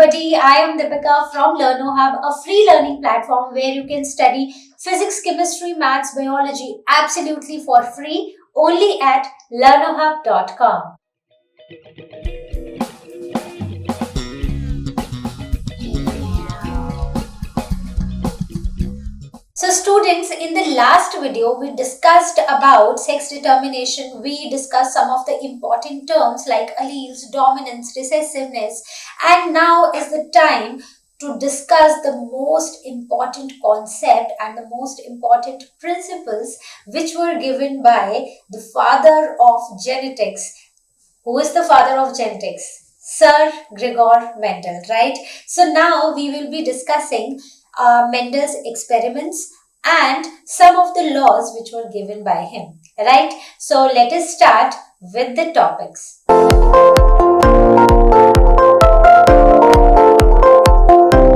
everybody, I am Deepika from LearnoHub, a free learning platform where you can study physics, chemistry, maths, biology absolutely for free only at learnohub.com. So students, in the last video, we discussed about sex determination. We discussed some of the important terms like alleles, dominance, recessiveness, and now is the time to discuss the most important concept and the most important principles which were given by the father of genetics. Who is the father of genetics? Sir Gregor Mendel, right? So now we will be discussing Mendel's experiments and some of the laws which were given by him, right? So let us start with the topics.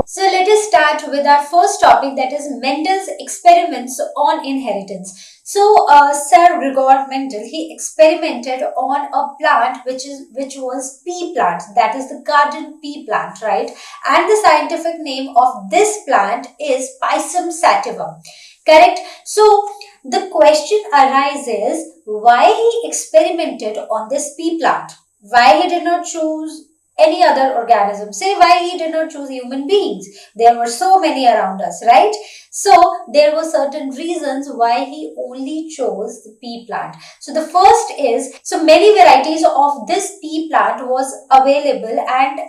So let us start with our first topic, that is Mendel's experiments on inheritance. So Sir Gregor Mendel, he experimented on a plant which was pea plant, that is the garden pea plant, right? And the scientific name of this plant is Pisum sativum, correct? So the question arises, why he experimented on this pea plant? Why he did not choose any other organism? Say why he did not choose human beings. There were so many around us, right? So there were certain reasons why he only chose the pea plant. So the first is, so many varieties of this pea plant was available and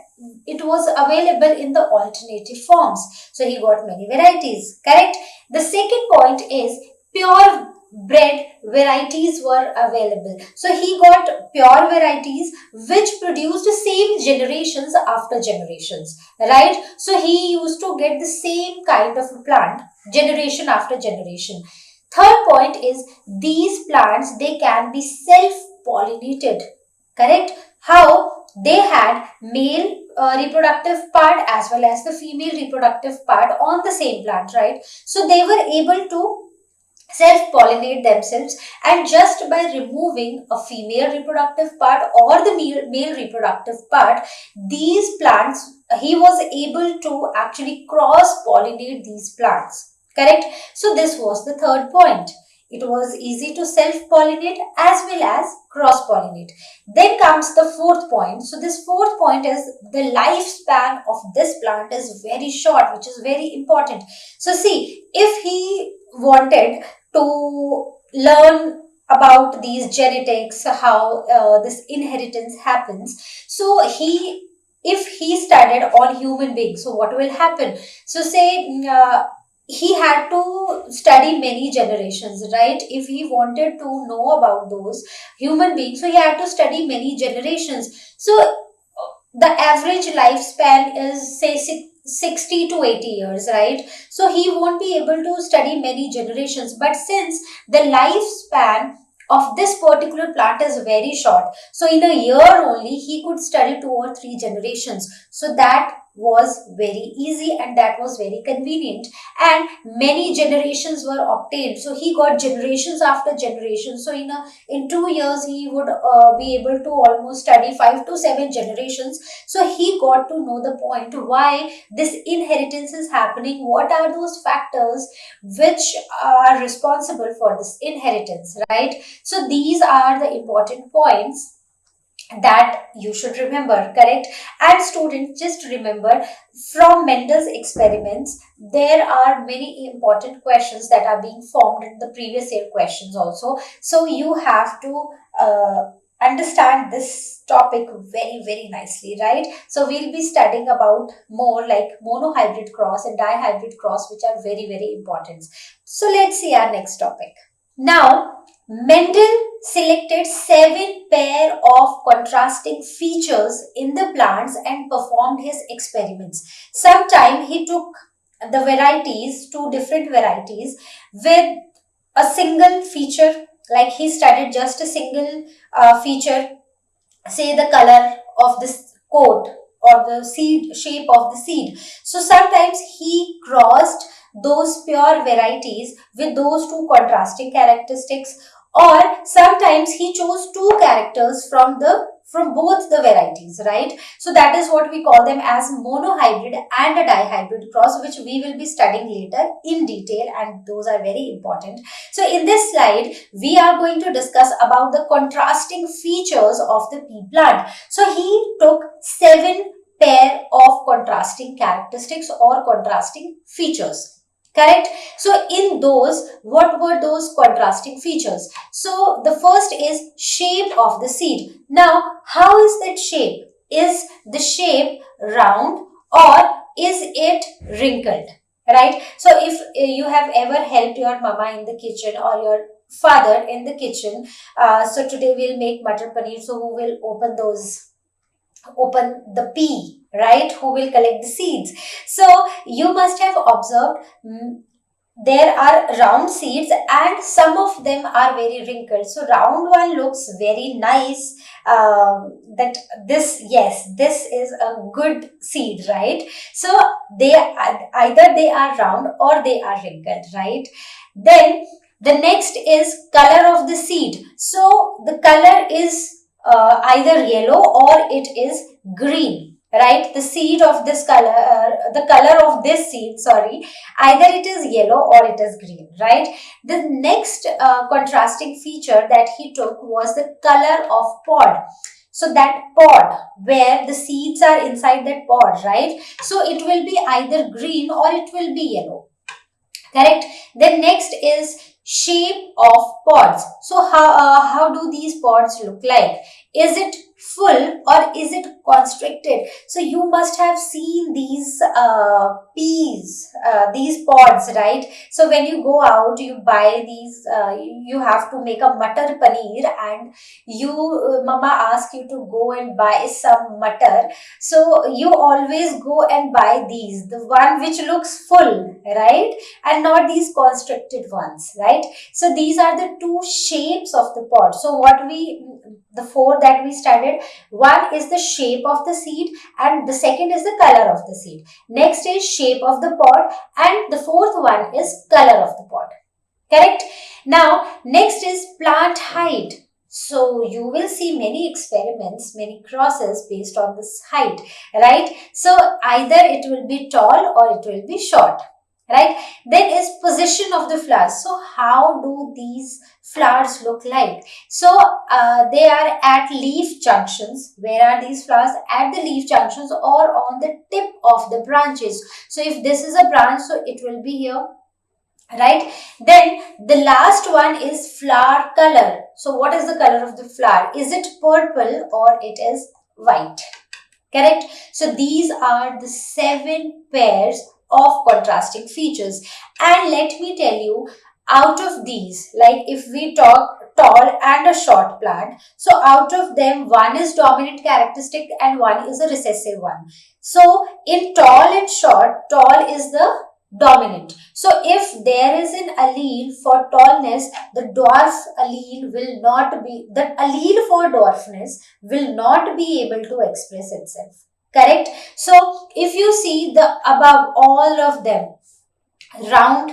it was available in the alternative forms. So he got many varieties, correct? The second point is pure bred varieties were available. So he got pure varieties which produced the same generations after generations, right? So he used to get the same kind of a plant generation after generation. Third point is these plants, they can be self-pollinated, correct? How? They had male reproductive part as well as the female reproductive part on the same plant, right? So they were able to self-pollinate themselves, and just by removing a female reproductive part or the male reproductive part, these plants, he was able to actually cross-pollinate these plants, correct? So this was the third point. It was easy to self-pollinate as well as cross-pollinate. Then comes the fourth point. So this fourth point is the lifespan of this plant is very short, which is very important. So see, if he wanted to learn about these genetics, how this inheritance happens, so if he studied on human beings, so what will happen? So say he had to study many generations, right? If he wanted to know about those human beings, so he had to study many generations. So the average lifespan is say 60 to 80 years, right? So he won't be able to study many generations. But since the lifespan of this particular plant is very short, so in a year only he could study 2 or 3 generations. So that was very easy and that was very convenient, and many generations were obtained. So he got generations after generations. So in 2 years he would be able to almost study 5 to 7 generations. So he got to know the point why this inheritance is happening, what are those factors which are responsible for this inheritance, right? So these are the important points that you should remember, correct? And students, just remember, from Mendel's experiments, there are many important questions that are being formed in the previous year questions also. So you have to understand this topic very, very nicely, right? So we'll be studying about more like monohybrid cross and dihybrid cross, which are very, very important. So let's see our next topic. Now, Mendel selected 7 pair of contrasting features in the plants and performed his experiments. Sometime he took the varieties, 2 different varieties, with a single feature, like he studied just a single feature, say the color of this coat or the seed shape of the seed. So sometimes he crossed those pure varieties with those 2 contrasting characteristics, or sometimes he chose 2 characters from the from both the varieties, right? So that is what we call them as monohybrid and a dihybrid cross, which we will be studying later in detail, and those are very important. So in this slide, we are going to discuss about the contrasting features of the pea plant. So he took 7 pair of contrasting characteristics or contrasting features. Correct. So in those, what were those contrasting features? So the first is shape of the seed. Now, how is that shape? Is the shape round or is it wrinkled? Right. So if you have ever helped your mama in the kitchen or your father in the kitchen, so today we'll make matar paneer. So who will open the pea, right? Who will collect the seeds? So you must have observed there are round seeds and some of them are very wrinkled. So round one looks very nice. That this, yes, this is a good seed, right? So they either they are round or they are wrinkled, right? Then the next is color of the seed. So the color is either yellow or it is green, right? The seed of this color, the color of this seed, sorry, either it is yellow or it is green, right? The next contrasting feature that he took was the color of pod. So that pod where the seeds are inside that pod, right? So it will be either green or it will be yellow. Correct. Then next is shape of pods. So how do these pods look like? Is it full or is it constricted? So you must have seen these peas, these pods, right? So when you go out, you buy these, you have to make a matar paneer and you, mama asks you to go and buy some matar. So you always go and buy these, the one which looks full, right? And not these constricted ones, right? So these are the two shapes of the pod. So the 4 that we studied, one is the shape of the seed and the second is the color of the seed. Next is shape of the pod and the 4th one is color of the pod. Correct? Now, next is plant height. So you will see many experiments, many crosses based on this height, right? So either it will be tall or it will be short. Right? Then is position of the flowers. So how do these flowers look like? So they are at leaf junctions. Where are these flowers? At the leaf junctions or on the tip of the branches. So if this is a branch, so it will be here. Right? Then the last one is flower color. So what is the color of the flower? Is it purple or it is white? Correct? So these are the 7 pairs of contrasting features. And let me tell you, out of these, like if we talk tall and a short plant, so out of them, one is dominant characteristic and one is a recessive one. So in tall and short, tall is the dominant. So if there is an allele for tallness, the dwarf allele will not be, the allele for dwarfness will not be able to express itself. Correct? So if you see the above all of them, round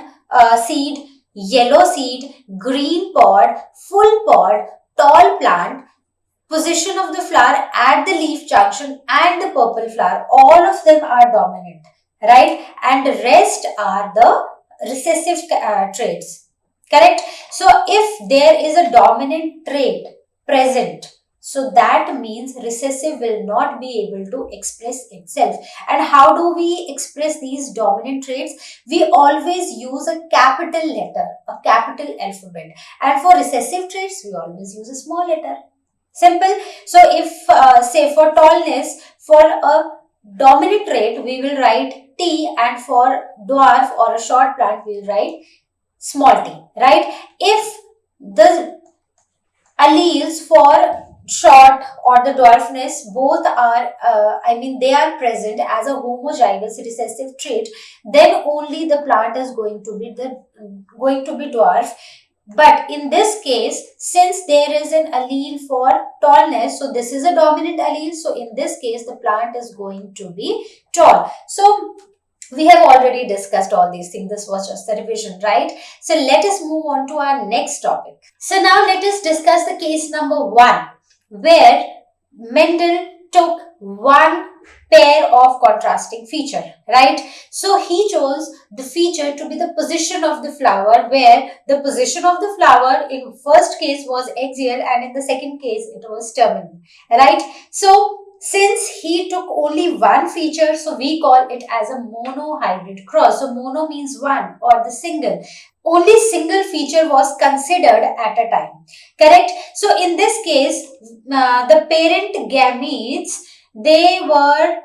seed, yellow seed, green pod, full pod, tall plant, position of the flower at the leaf junction and the purple flower, all of them are dominant, right? And the rest are the recessive traits. Correct? So if there is a dominant trait present, so that means recessive will not be able to express itself. And how do we express these dominant traits? We always use a capital letter, a capital alphabet. And for recessive traits, we always use a small letter. Simple. So if say for tallness, for a dominant trait, we will write T, and for dwarf or a short plant, we will write small t, right? If the alleles for short or the dwarfness both are, they are present as a homozygous recessive trait, then only the plant is going to be dwarf. But in this case, since there is an allele for tallness, so this is a dominant allele. So in this case, the plant is going to be tall. So we have already discussed all these things. This was just the revision, right? So let us move on to our next topic. So now let us discuss the case number 1, where Mendel took one pair of contrasting feature, right? So he chose the feature to be the position of the flower, where the position of the flower in first case was axial and in the second case it was terminal, right? So since he took only one feature, so we call it as a monohybrid cross. So mono means one or the single. Only single feature was considered at a time. Correct? So in this case, the parent gametes, they were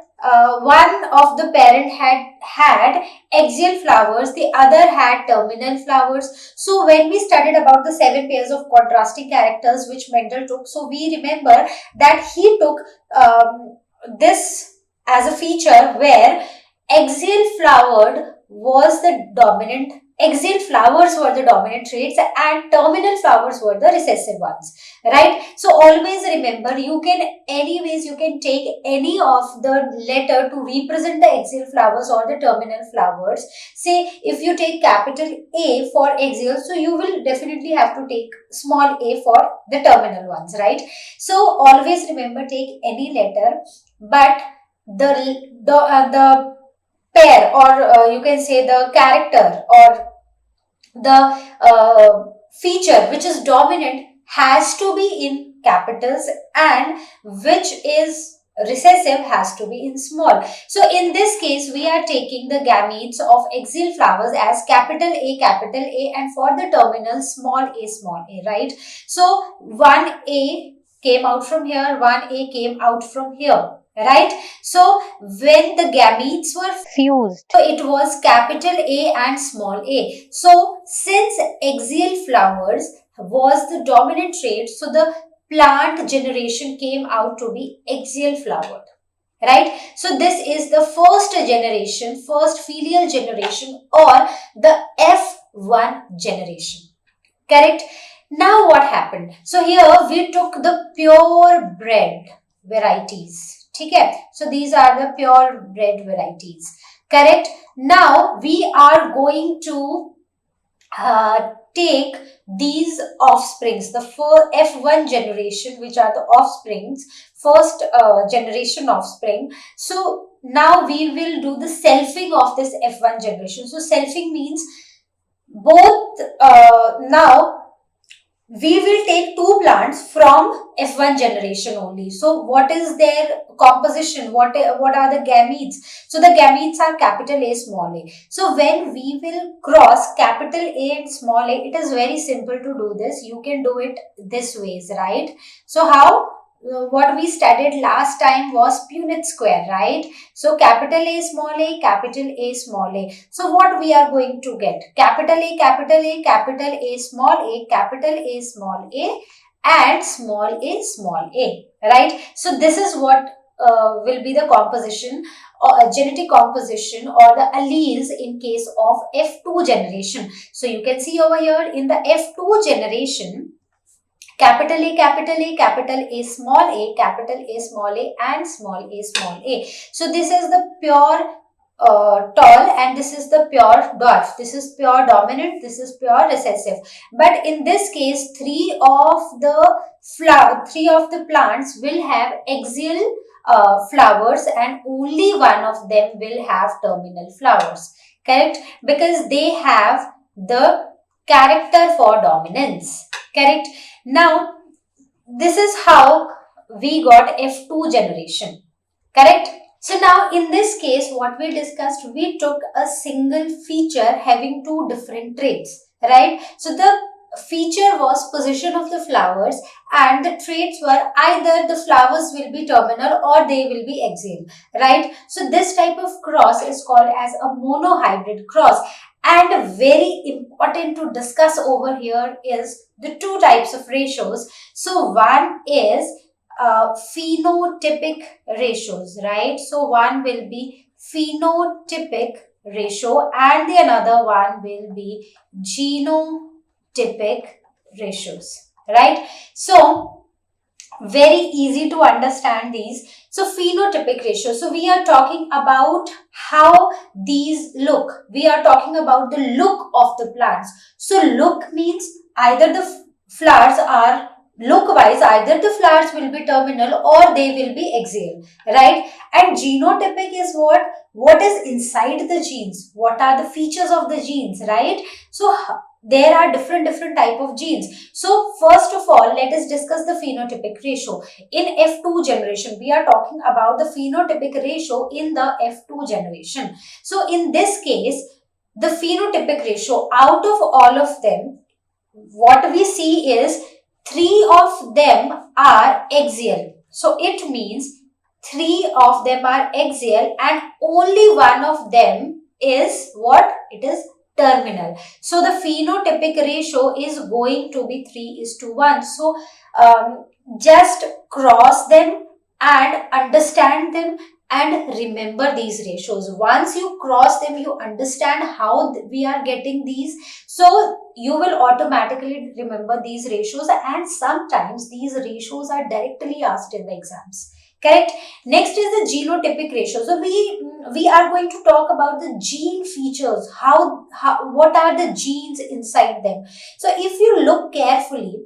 one of the parent had axial flowers, the other had terminal flowers. So when we studied about the 7 pairs of contrasting characters which Mendel took, so we remember that he took this as a feature where axial flowered was the dominant, axial flowers were the dominant traits and terminal flowers were the recessive ones, right? So always remember, you can take any of the letter to represent the axial flowers or the terminal flowers. Say if you take capital A for axial, so you will definitely have to take small a for the terminal ones, right? So always remember, take any letter, but the pair, or you can say the character or the feature which is dominant has to be in capitals, and which is recessive has to be in small. So in this case, we are taking the gametes of axial flowers as capital A, and for the terminal small a, right? So 1A came out from here, 1A came out from here, right? So when the gametes were fused, so it was capital A and small a. So since axial flowers was the dominant trait, so the plant generation came out to be axial flowered, right? So this is the first generation, first filial generation, or the F1 generation, correct? Now what happened? So here we took the purebred varieties. Okay, so these are the purebred varieties. Correct. Now we are going to take these offsprings, the F1 generation, which are the offsprings, first generation offspring. So now we will do the selfing of this F1 generation. So selfing means both now we will take two plants from F1 generation only. So what is their composition? What are the gametes? So the gametes are capital A, small a. So when we will cross capital A and small a, it is very simple to do this. You can do it this ways, right? So how? What we studied last time was Punnett square, right? So capital A, small a, capital A, small a. So what we are going to get? Capital A, capital A, capital A, small a, capital A, small a, and small a, right? So this is what will be the composition or genetic composition or the alleles in case of F2 generation. So you can see over here in the F2 generation, capital A, capital A, capital A, small a, capital A, small a, and small a, small a. So this is the pure tall, and this is the pure dwarf. This is pure dominant, this is pure recessive. But in this case, three of the plants will have axial flowers, and only one of them will have terminal flowers. Correct? Because they have the character for dominance. Correct? Now, this is how we got F2 generation. Correct? So now in this case, what we discussed, we took a single feature having two different traits, right? So the feature was position of the flowers, and the traits were either the flowers will be terminal or they will be axial, right? So this type of cross is called as a monohybrid cross. And very important to discuss over here is the two types of ratios. So one is phenotypic ratios, right? So one will be phenotypic ratio and the another one will be genotypic ratios, right? So very easy to understand these. So phenotypic ratio. So we are talking about how these look. We are talking about the look of the plants. So look means either the flowers are look-wise, either the flowers will be terminal or they will be axial, right? And genotypic is what? What is inside the genes? What are the features of the genes, right? So there are different type of genes. So first of all, let us discuss the phenotypic ratio. In F2 generation, we are talking about the phenotypic ratio in the F2 generation. So in this case, the phenotypic ratio out of all of them, what we see is 3 of them are axial. So it means 3 of them are axial and only one of them is what? It is terminal. So the phenotypic ratio is going to be 3:1. So just cross them and understand them and remember these ratios. Once you cross them, you understand how we are getting these. So you will automatically remember these ratios, and sometimes these ratios are directly asked in the exams. Correct. Next is the genotypic ratio. So we are going to talk about the gene features. How what are the genes inside them? So if you look carefully,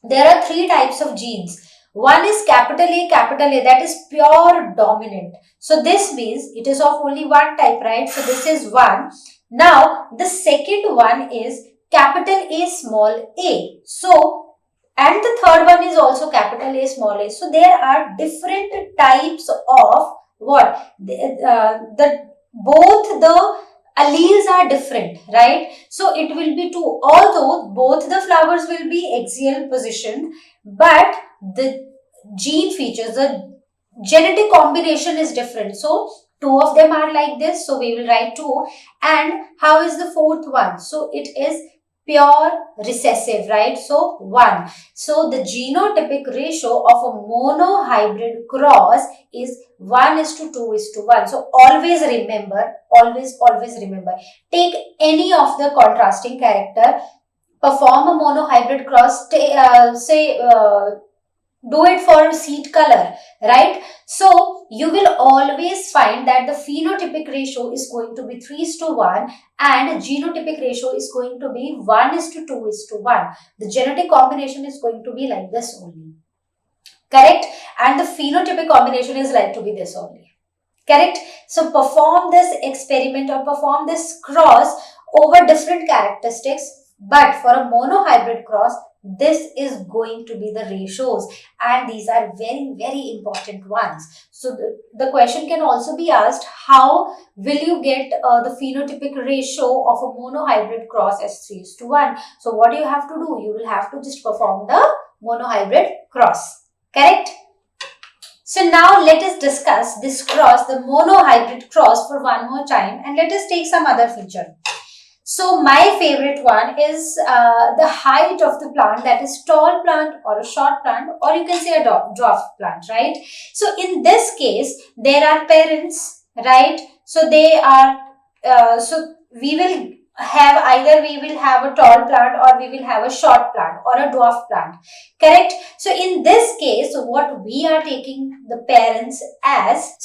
there are 3 types of genes. One is capital A, that is pure dominant. So this means it is of only one type, right? So this is one. Now the second one is capital A small a. So, and the third one is also capital A small a. So there are different types of what? The both the alleles are different, right? So it will be 2, although both the flowers will be axial positioned, but the gene features, the genetic combination is different. So 2 of them are like this, so we will write 2. And how is the fourth one? So it is pure recessive, right? So 1. So the genotypic ratio of a monohybrid cross is 1:2:1. So always remember, always remember, take any of the contrasting character, perform a monohybrid cross, do it for seed color, right? So you will always find that the phenotypic ratio is going to be 3:1 and genotypic ratio is going to be 1:2:1. The genetic combination is going to be like this only. Correct? And the phenotypic combination is like to be this only. Correct? So perform this experiment or perform this cross over different characteristics. But for a monohybrid cross, this is going to be the ratios, and these are very important ones. So the question can also be asked, how will you get the phenotypic ratio of a monohybrid cross as 3:1? So what you have to do? You will have to just perform the monohybrid cross. Correct? So now let us discuss this cross, the monohybrid cross, for one more time, and let us take some other feature. So my favorite one is the height of the plant, that is tall plant or a short plant, or you can say a dwarf plant, right? So in this case, there are parents, right? So they are, so we will have either we will have a tall plant or we will have a short plant or a dwarf plant. Correct? So in this case, what we are taking the parents as,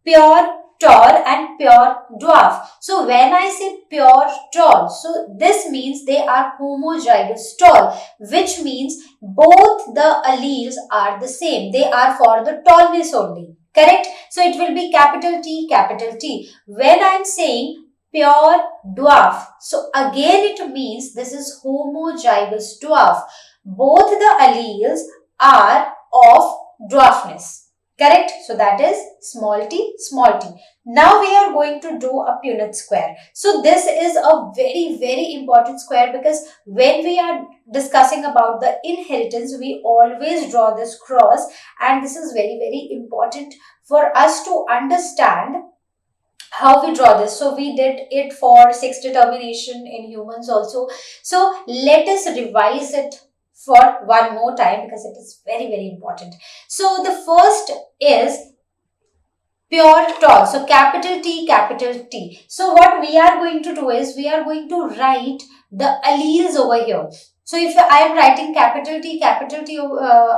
pure tall and pure dwarf. So when I say pure tall, so this means they are homozygous tall, which means both the alleles are the same. They are for the tallness only. Correct? So it will be capital T, capital T. When I am saying pure dwarf, so again it means this is homozygous dwarf. Both the alleles are of dwarfness. Correct? So that is small t, small t. Now we are going to do a Punnett square. So this is a very important square, because when we are discussing about the inheritance, we always draw this cross, and this is very important for us to understand how we draw this. So we did it for 6 determination in humans also. So let us revise it for one more time, because it is very important. So the first is pure tall. So capital T, capital T. So what we are going to do is we are going to write the alleles over here. So if I am writing capital T, I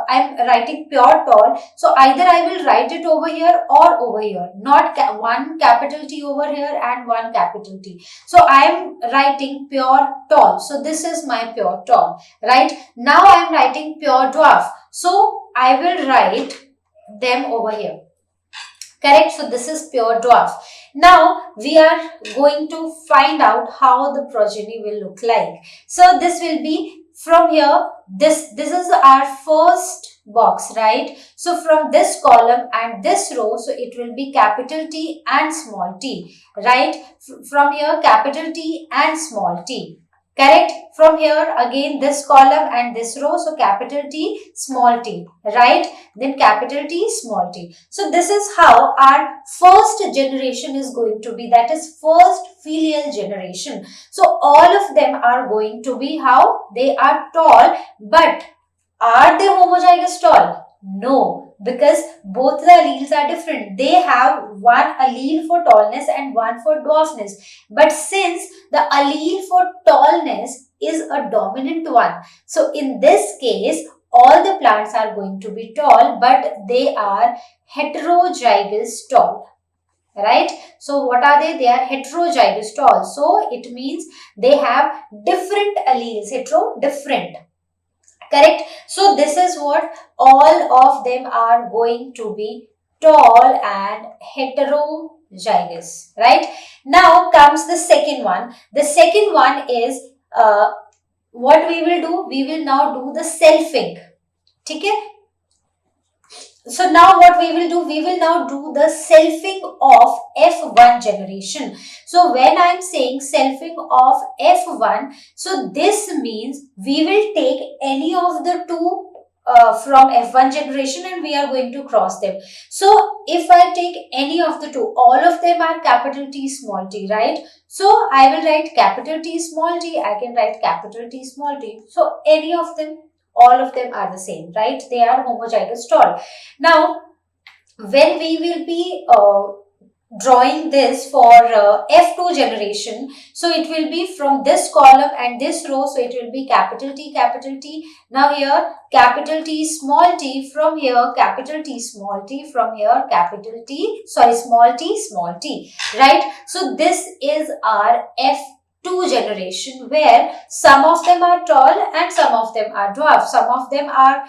am writing pure tall. So either I will write it over here or over here, not one capital T over here and one capital T. So I am writing pure tall. So this is my pure tall, right? Now I am writing pure dwarf. So I will write them over here. Correct? So this is pure dwarf. Now we are going to find out how the progeny will look like. So this will be from here. This is our first box, right? So from this column and this row, so it will be capital T and small t, right? From here, capital T and small t. Correct? From here again this column and this row, so capital T, small t, right? Then capital T, small t. So this is how our first generation is going to be, that is first filial generation. So all of them are going to be how? They are tall, but are they homozygous tall? No, because both the alleles are different. They have one allele for tallness and one for dwarfness. But since the allele for tallness is a dominant one, so in this case, all the plants are going to be tall, but they are heterozygous tall. Right? So what are they? They are heterozygous tall. So it means they have different alleles. Different. Correct? So this is what all of them are going to be tall and heterozygous. Right? Now comes the second one. The second one is what we will do? We will now do the selfing. Okay? So now what we will do? We will now do the selfing of F1 generation. So when I am saying selfing of F1, so this means we will take any of the two from F1 generation and we are going to cross them. So if I take any of the two, all of them are capital T, small t, right? So I will write capital T, small t. I can write capital T, small t. So any of them, all of them are the same, right? They are homozygous tall. Now, when we will be drawing this for F2 generation, so it will be from this column and this row, so it will be capital T, capital T. Now here, capital T, small t, from here, capital T, small t, from here, capital T, small t, right? So this is our F2 generation, where some of them are tall and some of them are dwarf, some of them are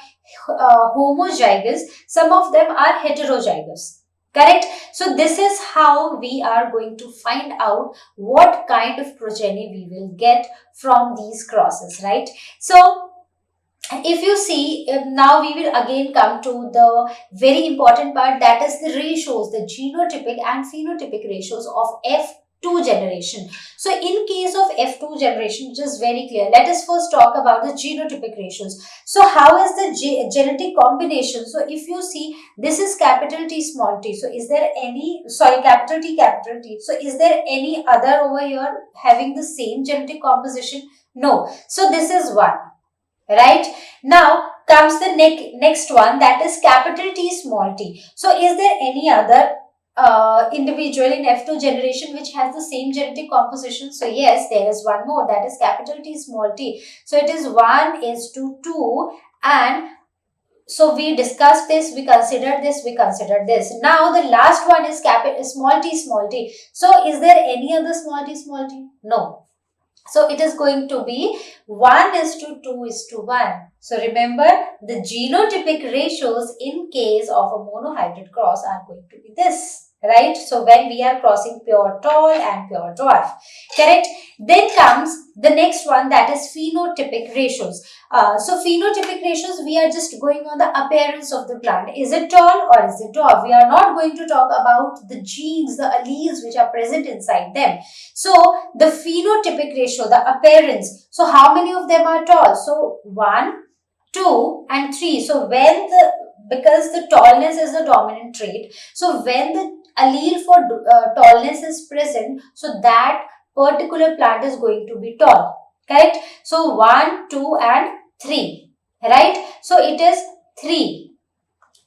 homozygous, some of them are heterozygous. Correct? So this is how we are going to find out what kind of progeny we will get from these crosses, right? So if you see, now we will again come to the very important part, that is the ratios, the genotypic and phenotypic ratios of F2 generation. So in case of F2 generation, it is very clear. Let us first talk about the genotypic ratios. So how is the genetic combination? So if you see, this is capital T, small t. So is there any, capital T, capital T. So is there any other over here having the same genetic composition? No. So this is one. Right? Now comes the next one, that is capital T, small t. So is there any other individual in F2 generation which has the same genetic composition? So yes, there is one more, that is capital T, small t. So it is 1:2, and so we discussed this, we considered this, we considered this. Now the last one is small t, small t. So is there any other small t? No. So it is going to be 1:2:1. So remember, the genotypic ratios in case of a monohybrid cross are going to be this, right? So when we are crossing pure tall and pure dwarf, correct? Then comes the next one, that is phenotypic ratios. So phenotypic ratios, we are just going on the appearance of the plant. Is it tall or is it dwarf? We are not going to talk about the genes, the alleles which are present inside them. So the phenotypic ratio, the appearance. So how many of them are tall? So 1, 2 and 3. So when because the tallness is the dominant trait, so when the allele for tallness is present, so that particular plant is going to be tall. Correct? So 1, 2 and 3. Right? So it is 3.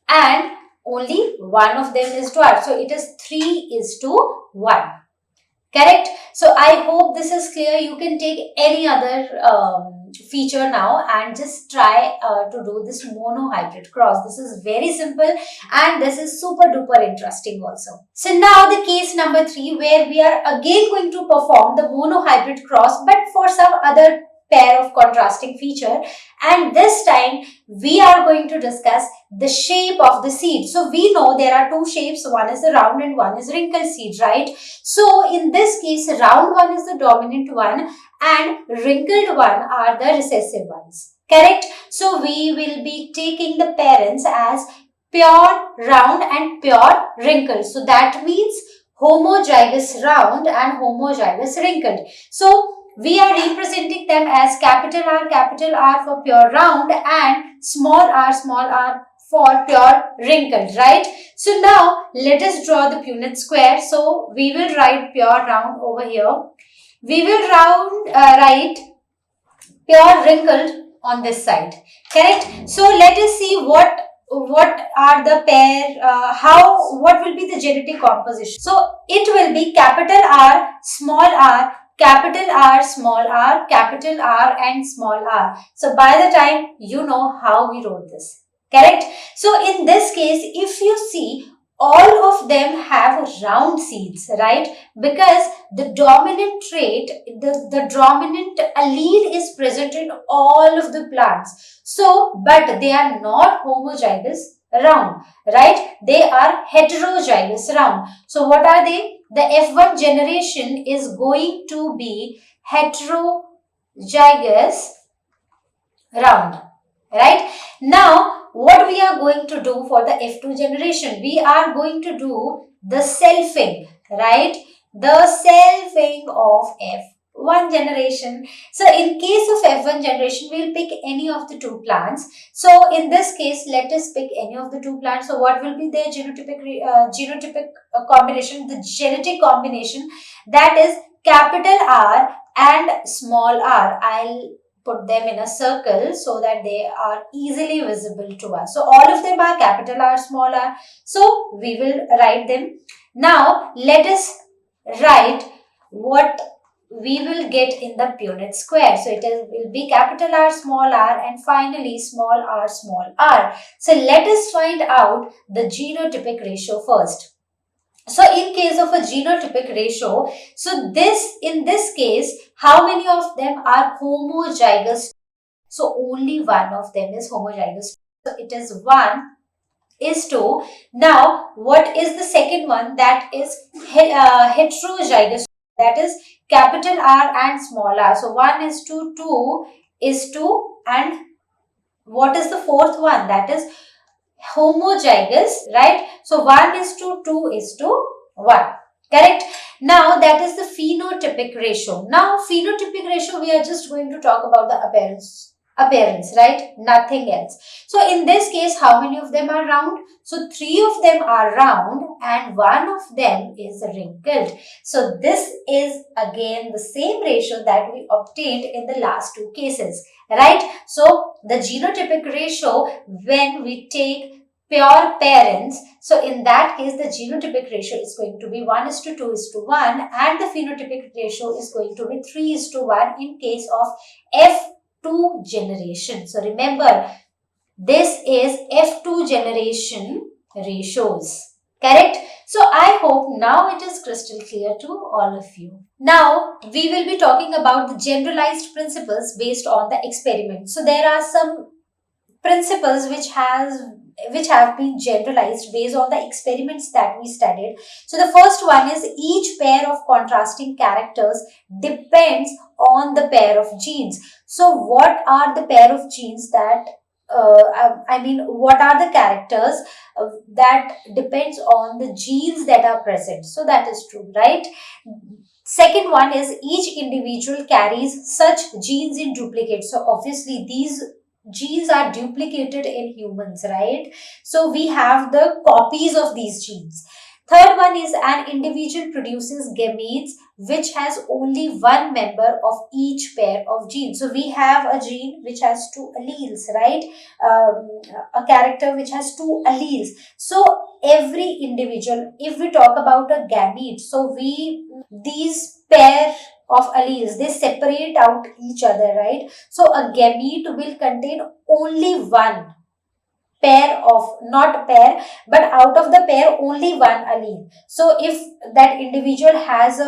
And only one of them is dwarf. So it is 3:1. Correct? So I hope this is clear. You can take any other feature now and just try to do this monohybrid cross. This is very simple and this is super duper interesting also. So now the case number 3, where we are again going to perform the monohybrid cross but for some other pair of contrasting feature, and this time we are going to discuss the shape of the seed. So we know there are two shapes, one is the round and one is wrinkled seed, right? So in this case, round one is the dominant one and wrinkled one are the recessive ones, correct? So we will be taking the parents as pure round and pure wrinkled. So that means homozygous round and homozygous wrinkled. So we are representing them as capital R for pure round and small r for pure wrinkled, right? So now let us draw the Punnett square. So we will write pure round over here. We will write pure wrinkled on this side, correct? So let us see what are the pair, what will be the genetic composition. So it will be capital R, capital R, small r, capital R and small r. So by the time you know how we wrote this, correct? So in this case, if you see, all of them have round seeds, right? Because the dominant trait, the dominant allele is present in all of the plants. So, but they are not homozygous round, right? They are heterozygous round. So what are they? The F1 generation is going to be heterozygous round, right? Now, what we are going to do for the F2 generation? We are going to do the selfing, right? The selfing of F1 generation. So in case of F1 generation, we'll pick any of the two plants. So in this case, let us pick any of the two plants. So what will be their genotypic combination? The genetic combination, that is capital R and small r. I'll put them in a circle so that they are easily visible to us. So all of them are capital R, small r. So we will write them. Now let us write what we will get in the Punnett square. So it will be capital R, small r and finally small r. So let us find out the genotypic ratio first. So in case of a genotypic ratio, so in this case, how many of them are homozygous? So only one of them is homozygous. So it is 1:2. Now, what is the second one? That is heterozygous. That is capital R and small r. So 1:2, 2:2, and what is the fourth one? That is homozygous, right? So 1:2, 2:1, correct? Now that is the phenotypic ratio. Now phenotypic ratio, we are just going to talk about the appearance, right? Nothing else. So in this case, how many of them are round? So 3 of them are round and 1 of them is wrinkled. So this is again the same ratio that we obtained in the last two cases, right? So the genotypic ratio, when we take pure parents, so in that case the genotypic ratio is going to be 1:2:1 and the phenotypic ratio is going to be 3:1 in case of F2 generation. So remember, this is F2 generation ratios, correct? So I hope now it is crystal clear to all of you. Now we will be talking about the generalized principles based on the experiment. So there are some principles which have been generalized based on the experiments that we studied. So the first one is each pair of contrasting characters depends on the pair of genes. So what are the pair of genes that what are the characters that depends on the genes that are present? So that is true, right? Second one is each individual carries such genes in duplicate. So obviously these genes are duplicated in humans, right? So we have the copies of these genes. Third one is an individual produces gametes which has only one member of each pair of genes. So we have a gene which has two alleles, right? A character which has two alleles. So every individual, if we talk about a gamete, so these pair of alleles, they separate out each other, right? So a gamete will contain only one pair of, not pair, but out of the pair only one allele. So if that individual has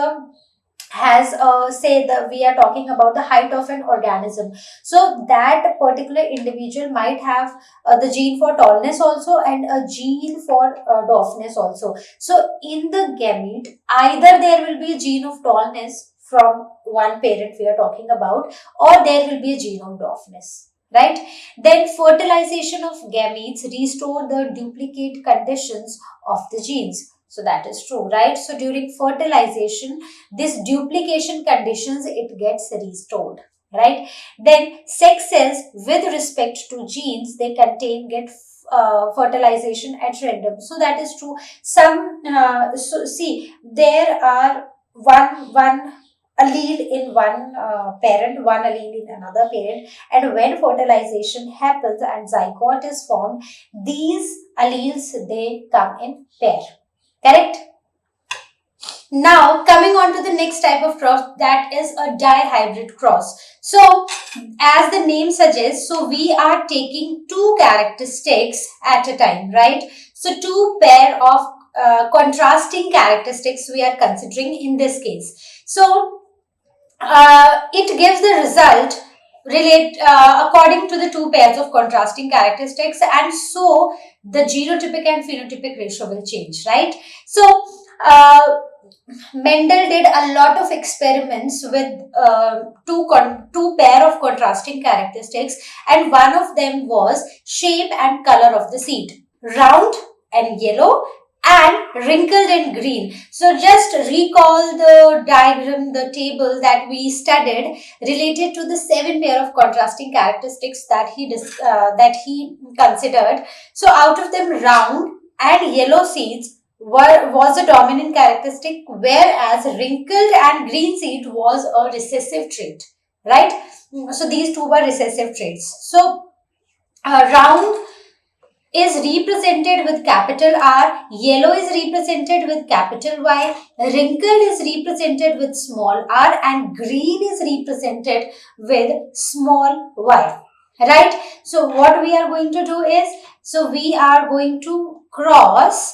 say that we are talking about the height of an organism, so that particular individual might have the gene for tallness also and a gene for dwarfness also. So in the gamete, either there will be a gene of tallness from one parent we are talking about, or there will be a gene of dwarfness, right? Then fertilization of gametes restore the duplicate conditions of the genes. So that is true, right? So during fertilization, this duplication conditions, it gets restored, right? Then sex cells with respect to genes they contain get fertilization at random. So that is true. Some so see, there are one allele in one parent, one allele in another parent, and when fertilization happens and zygote is formed, these alleles they come in pair, correct? Now, coming on to the next type of cross, that is a dihybrid cross. So, as the name suggests, so we are taking two characteristics at a time, right? So, two pair of contrasting characteristics we are considering in this case. So, it gives the result according to the two pairs of contrasting characteristics, and so the genotypic and phenotypic ratio will change, right? So, Mendel did a lot of experiments with two pair of contrasting characteristics, and one of them was shape and color of the seed, round and yellow and wrinkled and green. So just recall the diagram, the table that we studied related to the 7 pair of contrasting characteristics that he considered. So out of them, round and yellow seeds was a dominant characteristic, whereas wrinkled and green seed was a recessive trait, right? So these two were recessive traits. So round is represented with capital R, yellow is represented with capital Y, wrinkled is represented with small r, and green is represented with small y, right? So what we are going to do is, so we are going to cross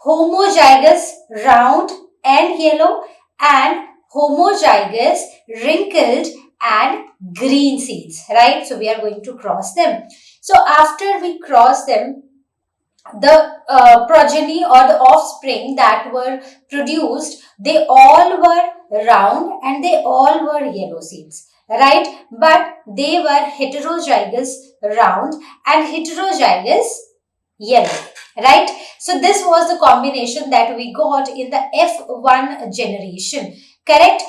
homozygous round and yellow and homozygous wrinkled and green seeds, right? So we are going to cross them. So after we cross them, the progeny or the offspring that were produced, they all were round and they all were yellow seeds, right? But they were heterozygous round and heterozygous yellow, right? So this was the combination that we got in the F1 generation, correct?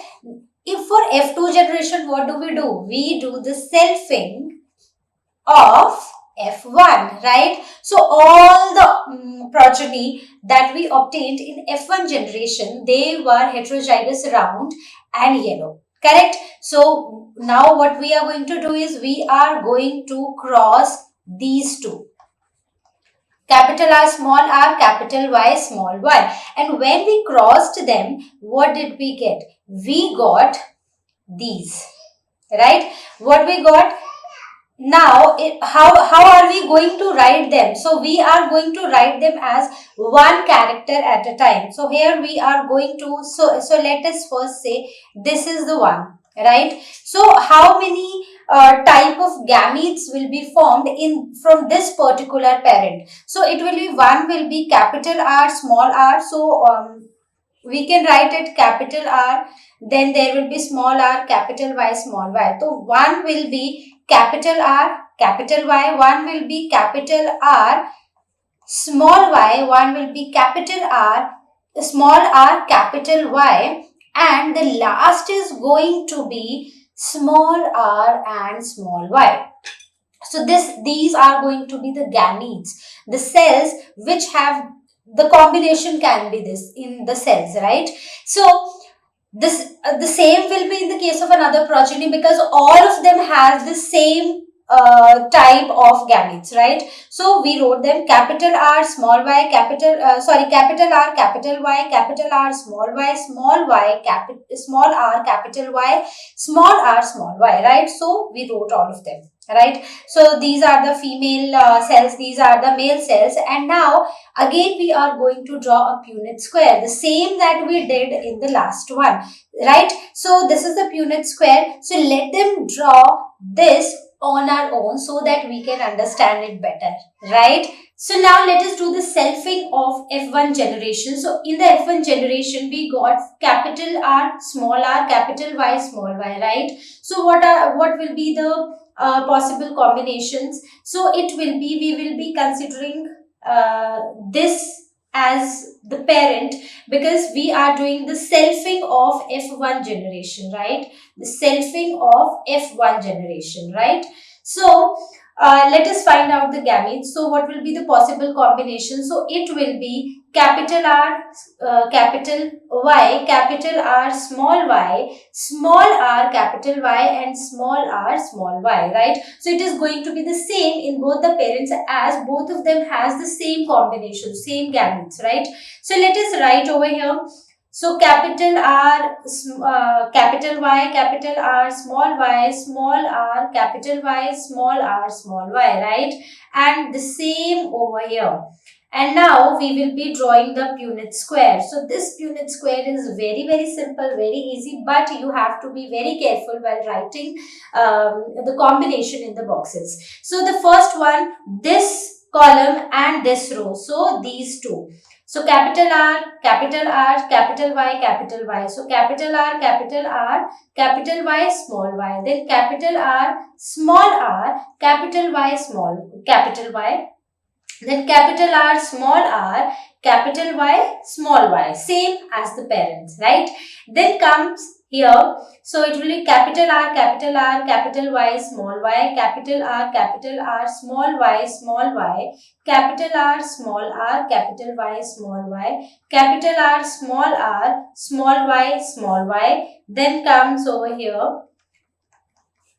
If for F2 generation, what do? We do the selfing of F1, right? So all the progeny that we obtained in F1 generation, they were heterozygous round and yellow, correct? So now what we are going to do is we are going to cross these two. Capital R, capital Y, small y. And when we crossed them, what did we get? We got these, right? What we got? Now, how are we going to write them? So, we are going to write them as one character at a time. So, here we are going to, so let us first say this is the one, right? So, how many type of gametes will be formed in from this particular parent? So, it will be one will be capital R, small r. So, we can write it capital R, then there will be small r, capital Y, small y. So, one will be capital R, capital Y, one will be capital R, small y, one will be capital R, small r, capital Y, and the last is going to be small r and small y. So these are going to be the gametes, the cells which have the combination can be this in the cells, right? So this the same will be in the case of another progeny because all of them has the same type of gametes, right? So we wrote them capital R, small y, capital R, capital Y, capital R, small y, small r, capital Y, small y, right? So we wrote all of them, right? So these are the female cells, these are the male cells, and now again we are going to draw a Punnett square, the same that we did in the last one, right? So this is the Punnett square. So let them draw this on our own so that we can understand it better, right? So now let us do the selfing of F1 generation. So in the F1 generation, we got capital R, capital Y, small y, right? So what will be the possible combinations? So it will be, we will be considering this as the parent, because we are doing the selfing of F1 generation, right? The selfing of F1 generation, right? So let us find out the gametes. So what will be the possible combination? So it will be capital R, capital Y, capital R, small r, capital Y, and small r, small y, right? So it is going to be the same in both the parents, as both of them has the same combination, same gametes, right? So let us write over here. So capital R, capital Y, capital R, small r, capital Y, small y, right? And the same over here. And now we will be drawing the Punnett square. So this Punnett square is very, very simple, very easy, but you have to be very careful while writing the combination in the boxes. So the first one, this column and this row. So these two. So capital R, capital Y, capital Y. So capital R, capital Y, small y. Then capital R, capital Y, capital Y. Then capital R, capital Y, small y. Same as the parents, right? Then comes here. So it will be capital R, capital Y, small y, capital R, small y, capital R, capital Y, small y, capital R, small y. Then comes over here,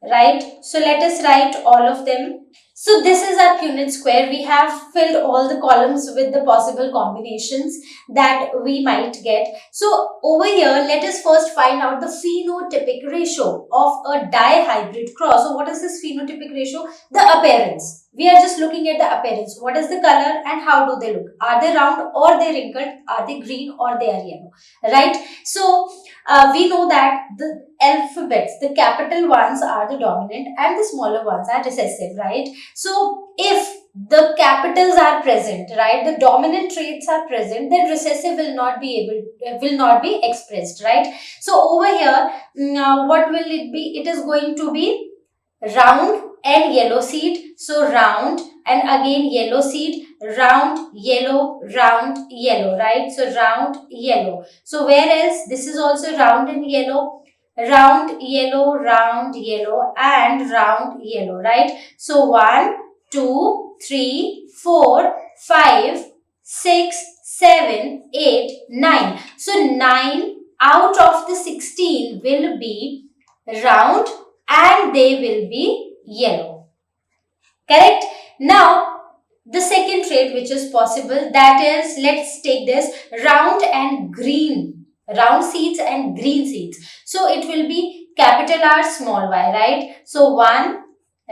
right? So let us write all of them. So this is our Punnett square. We have filled all the columns with the possible combinations that we might get. So over here, let us first find out the phenotypic ratio of a dihybrid cross. So what is this phenotypic ratio? The appearance. We are just looking at the appearance. What is the color and how do they look? Are they round or they wrinkled? Are they green or they are yellow? Right? So we know that the alphabets, the capital ones are the dominant and the smaller ones are recessive, right? So if the capitals are present, right, the dominant traits are present, then recessive will not be expressed, right? So over here, what will it be? It is going to be round and yellow seed. So round and again yellow seed, round, yellow, right? So round, yellow. So whereas this is also round and yellow, round, yellow, and round, yellow, right? So 1, 2, 3, 4, 5, 6, 7, 8, 9. So 9 out of the 16 will be round and they will be yellow. Correct? Now, the second trait which is possible, that is, let's take this round and green, round seeds and green seeds. So it will be capital R, small y, right? So 1,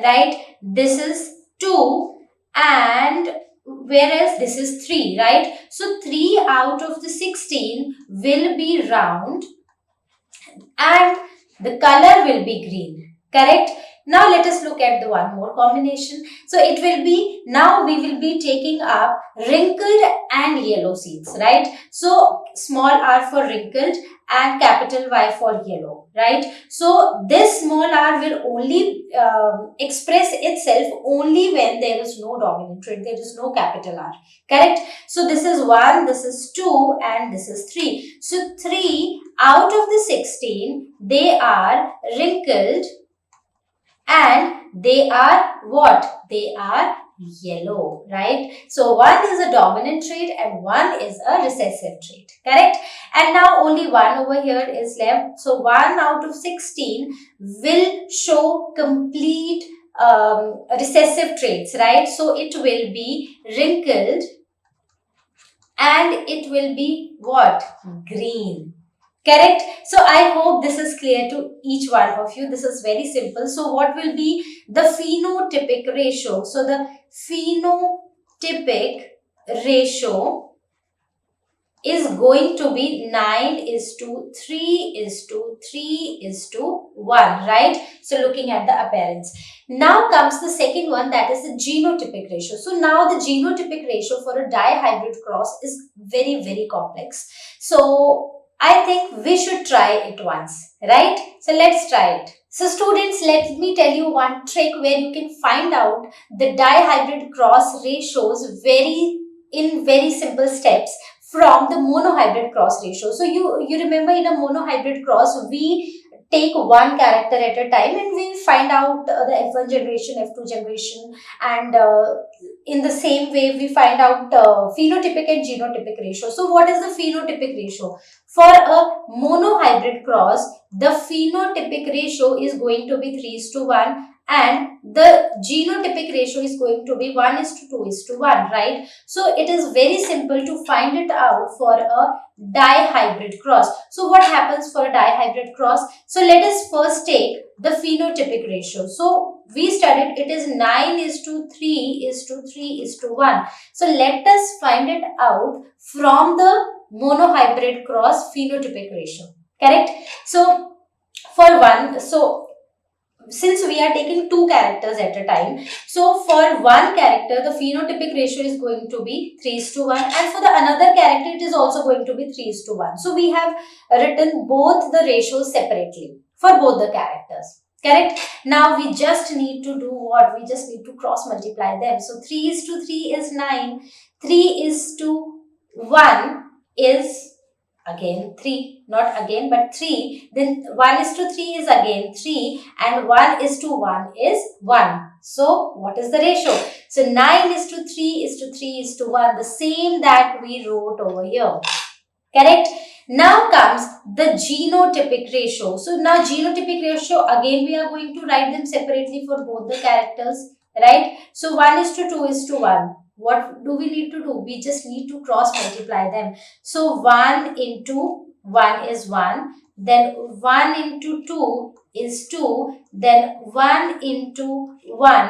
right? This is 2 and whereas this is 3, right? So 3 out of the 16 will be round and the color will be green. Correct? Now let us look at the one more combination. So it will be, now we will be taking up wrinkled and yellow seeds, right? So small r for wrinkled and capital Y for yellow, right? So this small r will only express itself only when there is no dominant trait, there is no capital R, correct? So this is 1, this is 2 and this is 3. So 3 out of the 16, they are wrinkled and they are what? They are yellow, right? So one is a dominant trait and one is a recessive trait, correct? And now only one over here is left. So 1 out of 16 will show complete recessive traits, right? So it will be wrinkled and it will be what? Green. Correct? So I hope this is clear to each one of you. This is very simple. So what will be the phenotypic ratio? So the phenotypic ratio is going to be 9:3:3:1, right? So looking at the appearance. Now comes the second one, that is the genotypic ratio. So now the genotypic ratio for a dihybrid cross is very, very complex. So I think we should try it once, right? So let's try it. So students, let me tell you one trick where you can find out the dihybrid cross ratios in very simple steps from the monohybrid cross ratio. So you remember in a monohybrid cross, we take one character at a time and we find out the F1 generation, F2 generation, and in the same way we find out phenotypic and genotypic ratio. So what is the phenotypic ratio? For a monohybrid cross, the phenotypic ratio is going to be 3:1 and the genotypic ratio is going to be 1:2:1, right? So it is very simple to find it out for a dihybrid cross. So what happens for a dihybrid cross? So let us first take the phenotypic ratio. So we studied it is 9:3:3:1. So let us find it out from the monohybrid cross phenotypic ratio. Correct? So for one, since we are taking two characters at a time, so for one character the phenotypic ratio is going to be 3:1 and for the another character it is also going to be 3:1. So we have written both the ratios separately for both the characters. Correct? Now we just need to do what? We just need to cross multiply them. So 3:3 is 9, 3:1 is again 3, not again but 3, then 1:3 is again 3 and 1:1 is 1. So what is the ratio? So 9:3:3:1, the same that we wrote over here. Correct? Now comes the genotypic ratio. So now genotypic ratio, again we are going to write them separately for both the characters, right? So 1:2:1. What do we need to do? We just need to cross multiply them. So 1:1 is 1, then 1:2 is 2, then 1:1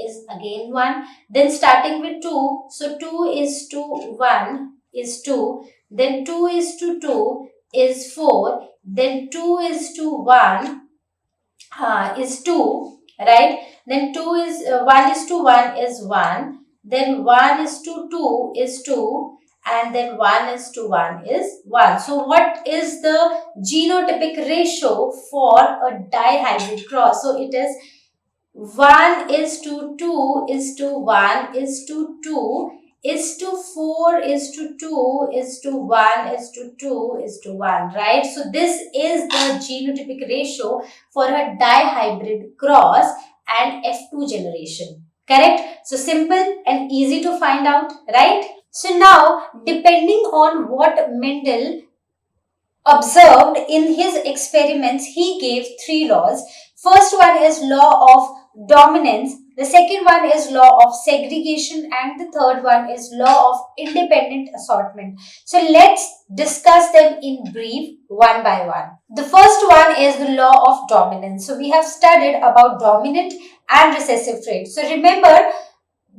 is again 1, then starting with 2, so 2:1 is 2, then 2:2 is 4, then 2:1 is 2, right? Then 1:1 is 1, then 1:2 is 2, and then 1:1 is 1. So what is the genotypic ratio for a dihybrid cross? So it is 1:2:4:2:1:2:1, right? So this is the genotypic ratio for a dihybrid cross and F2 generation. Correct? So simple and easy to find out, right? So now, depending on what Mendel observed in his experiments, he gave three laws. First one is law of dominance, the second one is law of segregation, and the third one is law of independent assortment. So let's discuss them in brief one by one. The first one is the law of dominance. So we have studied about dominant and recessive traits. So remember,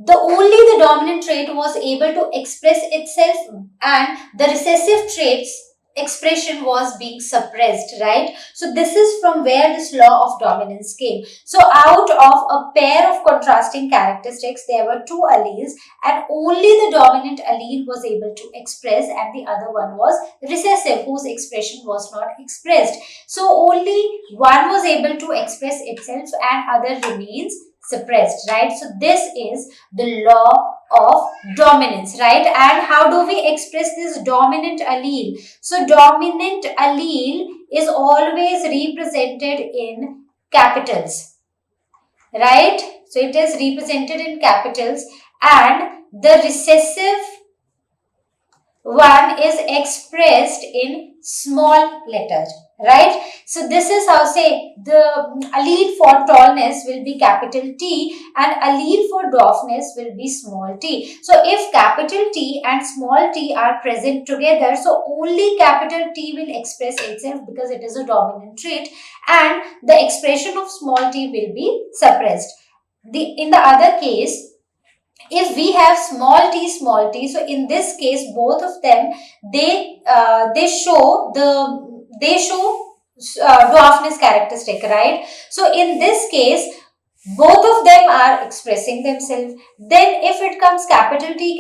only the dominant trait was able to express itself and the recessive traits expression was being suppressed, right? So this is from where this law of dominance came. So out of a pair of contrasting characteristics, there were two alleles and only the dominant allele was able to express and the other one was recessive, whose expression was not expressed. So only one was able to express itself and other remains suppressed, right? So this is the law of dominance, right? And how do we express this dominant allele? So dominant allele is always represented in capitals, right? So it is represented in capitals, and the recessive one is expressed in small letters, right? So this is how, say, the allele for tallness will be capital T and allele for dwarfness will be small t. So if capital T and small t are present together, so only capital T will express itself because it is a dominant trait, and the expression of small t will be suppressed. In the other case, if we have small t, so in this case both of them, they show dwarfness characteristic, right? So in this case both of them are expressing themselves. Then if it comes capital T,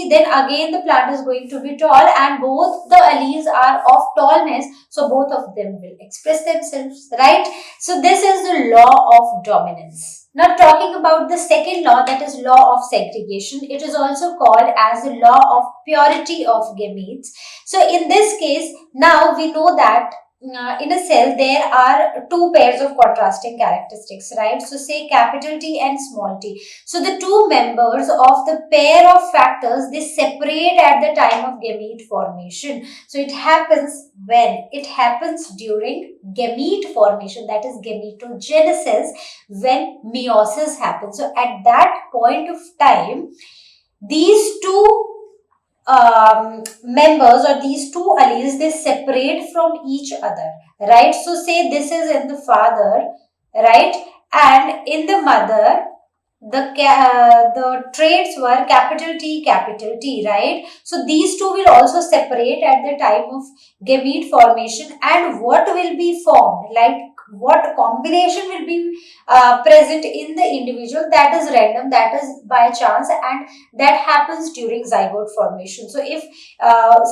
then again the plant is going to be tall and both the alleles are of tallness, so both of them will express themselves, right? So this is the law of dominance. Now talking about the second law, that is law of segregation. It is also called as the law of purity of gametes. So in this case, now we know that in a cell there are two pairs of contrasting characteristics, right? So say capital T and small t. So the two members of the pair of factors, they separate at the time of gamete formation. So it happens when? It happens during gamete formation, that is gametogenesis, when meiosis happens. So at that point of time, these two members or these two alleles, they separate from each other, right? So say this is in the father, right, and in the mother the traits were capital T, right? So these two will also separate at the time of gamete formation, and what will be formed, like what combination will be present in the individual, that is random, that is by chance, and that happens during zygote formation. So if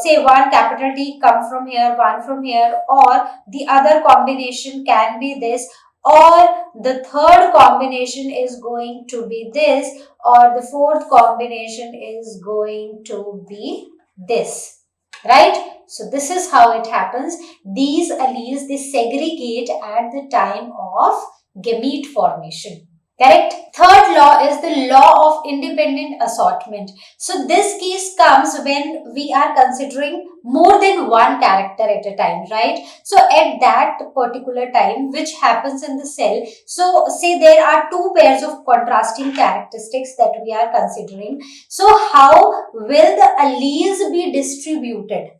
say one capital T come from here, one from here, or the other combination can be this, or the third combination is going to be this, or the fourth combination is going to be this, right? So this is how it happens. These alleles, they segregate at the time of gamete formation. Correct? Third law is the law of independent assortment. So this case comes when we are considering more than one character at a time, right? So at that particular time, which happens in the cell, so say there are two pairs of contrasting characteristics that we are considering. So how will the alleles be distributed,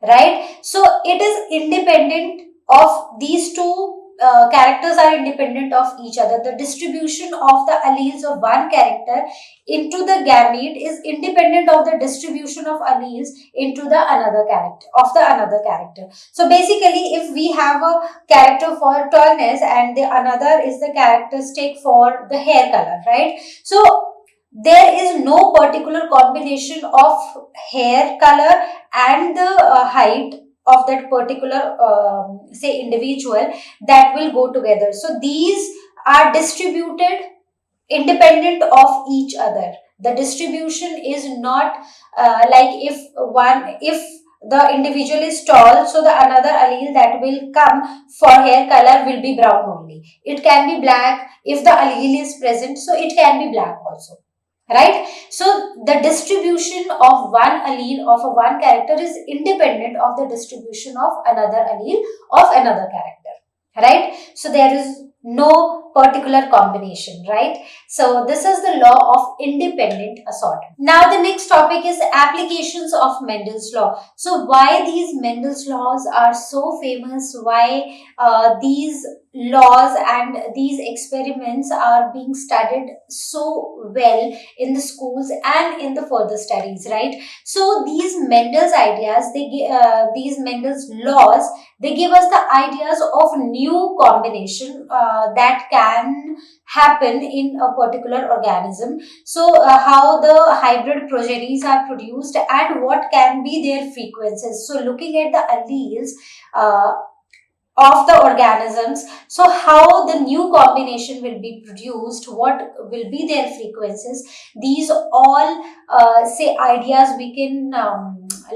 right? So it is independent of these two characters are independent of each other. The distribution of the alleles of one character into the gamete is independent of the distribution of alleles into the another character. So basically, if we have a character for tallness and the another is the characteristic for the hair color, right? So there is no particular combination of hair color and the height of that particular say individual that will go together. So these are distributed independent of each other. The distribution is not like if the individual is tall, so the another allele that will come for hair color will be brown only. It can be black if the allele is present, so it can be black also, right? So the distribution of one allele of a one character is independent of the distribution of another allele of another character, right? So there is no particular combination, right? So this is the law of independent assortment. Now the next topic is applications of Mendel's law. So why these Mendel's laws are so famous, why these laws and these experiments are being studied so well in the schools and in the further studies, right? So these Mendel's ideas, these Mendel's laws, they give us the ideas of new combination that can happen in a particular organism. So how the hybrid progenies are produced and what can be their frequencies. So looking at the alleles of the organisms, so how the new combination will be produced, what will be their frequencies, these all say ideas we can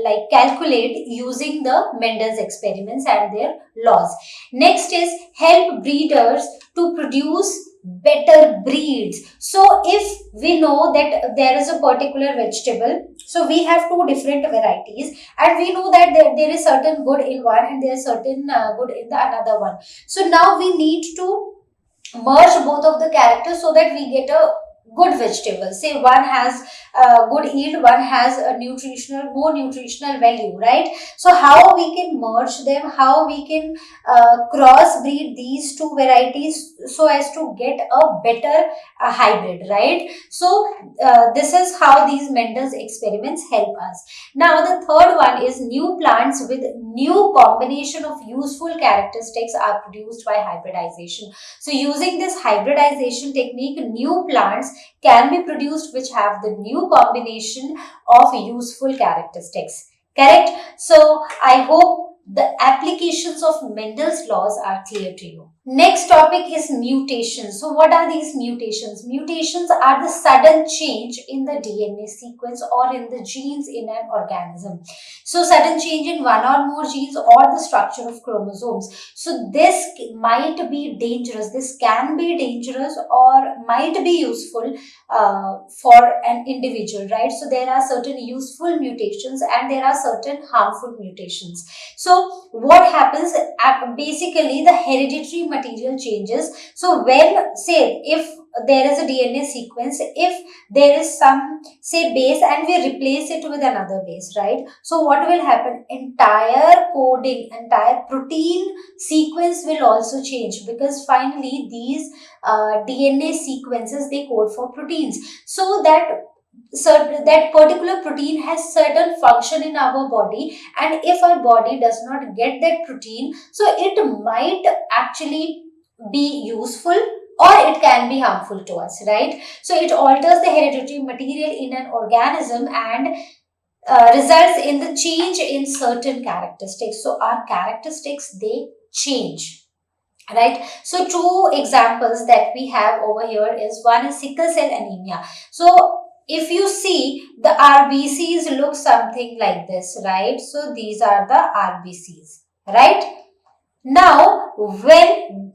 like calculate using the Mendel's experiments and their laws. Next is help breeders to produce better breeds. So if we know that there is a particular vegetable, so we have two different varieties, and we know that there is certain good in one and there is certain good in the another one. So now we need to merge both of the characters so that we get a good vegetable. Say one has good yield, one has a more nutritional value, right? So how we can merge them, how we can crossbreed these two varieties so as to get a better hybrid, right? So this is how these Mendel's experiments help us. Now the third one is new plants with new combination of useful characteristics are produced by hybridization. So using this hybridization technique, new plants can be produced which have the new combination of useful characteristics. Correct? So I hope the applications of Mendel's laws are clear to you. Next topic is mutations. So what are these mutations? Mutations are the sudden change in the DNA sequence or in the genes in an organism. So sudden change in one or more genes or the structure of chromosomes. So this might be dangerous. This can be dangerous or might be useful for an individual, right? So there are certain useful mutations and there are certain harmful mutations. So what happens? Basically, the hereditary material changes. So when, say, if there is a DNA sequence, if there is some, say, base and we replace it with another base, right? So what will happen? Entire coding, entire protein sequence will also change, because finally these DNA sequences, they code for proteins. So that particular protein has certain function in our body, and if our body does not get that protein, so it might actually be useful or it can be harmful to us, right? So it alters the hereditary material in an organism and results in the change in certain characteristics. So our characteristics, they change. Right. So two examples that we have over here is, one is sickle cell anemia. So if you see, the RBCs look something like this, right? So these are the RBCs, right? Now, when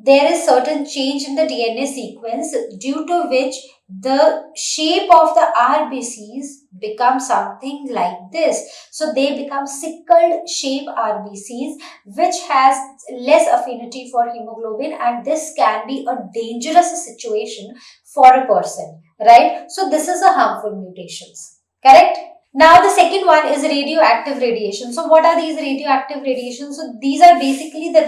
there is certain change in the DNA sequence due to which the shape of the RBCs become something like this. So they become sickled shape RBCs, which has less affinity for hemoglobin, and this can be a dangerous situation for a person, right? So this is a harmful mutations, correct? Now the second one is radioactive radiation. So what are these radioactive radiations? So these are basically the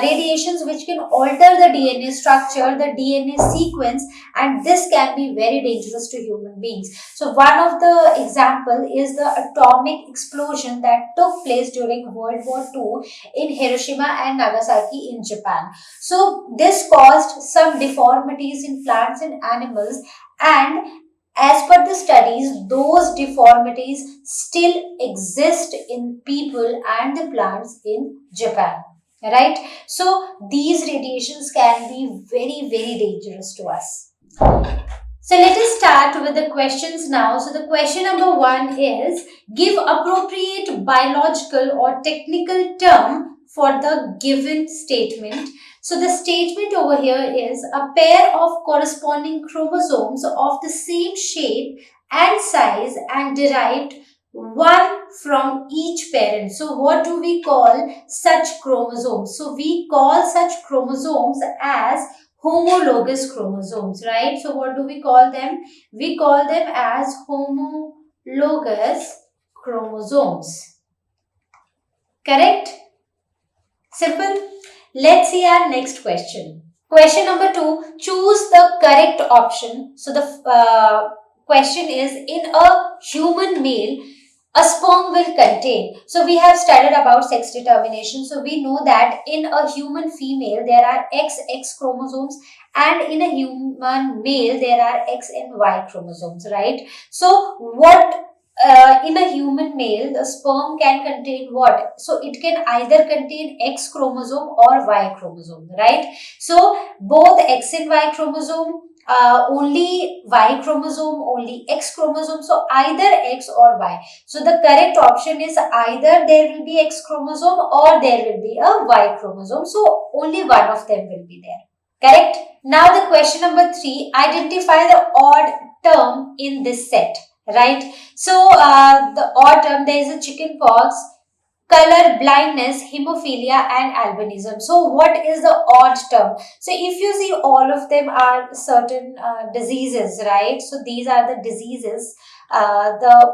radiations which can alter the DNA structure, the DNA sequence, and this can be very dangerous to human beings. So one of the example is the atomic explosion that took place during World War II in Hiroshima and Nagasaki in Japan. So this caused some deformities in plants and animals, and as per the studies, those deformities still exist in people and the plants in Japan, right? So these radiations can be very, very dangerous to us. So let us start with the questions now. So the question number 1 is, give appropriate biological or technical term for the given statement. So the statement over here is, a pair of corresponding chromosomes of the same shape and size and derived one from each parent. So what do we call such chromosomes? So we call such chromosomes as homologous chromosomes, right? So what do we call them? We call them as homologous chromosomes. Correct? Simple. Let's see our next question. Question number 2, choose the correct option. So the question is, in a human male, a sperm will contain. So we have studied about sex determination. So we know that in a human female, there are XX chromosomes, and in a human male, there are X and Y chromosomes, right? So what in a human male, the sperm can contain what? So it can either contain X chromosome or Y chromosome, right? So both X and Y chromosome, only Y chromosome, only X chromosome. So either X or Y. So the correct option is either there will be X chromosome or there will be a Y chromosome. So only one of them will be there. Correct? Now the question number 3, identify the odd term in this set, right? So the odd term, there is a chicken pox, color blindness, hemophilia and albinism. So what is the odd term? So if you see, all of them are certain diseases, right? So these are the diseases, the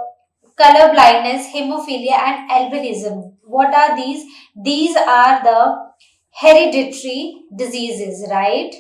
color blindness, hemophilia and albinism. What are these? These are the hereditary diseases, right?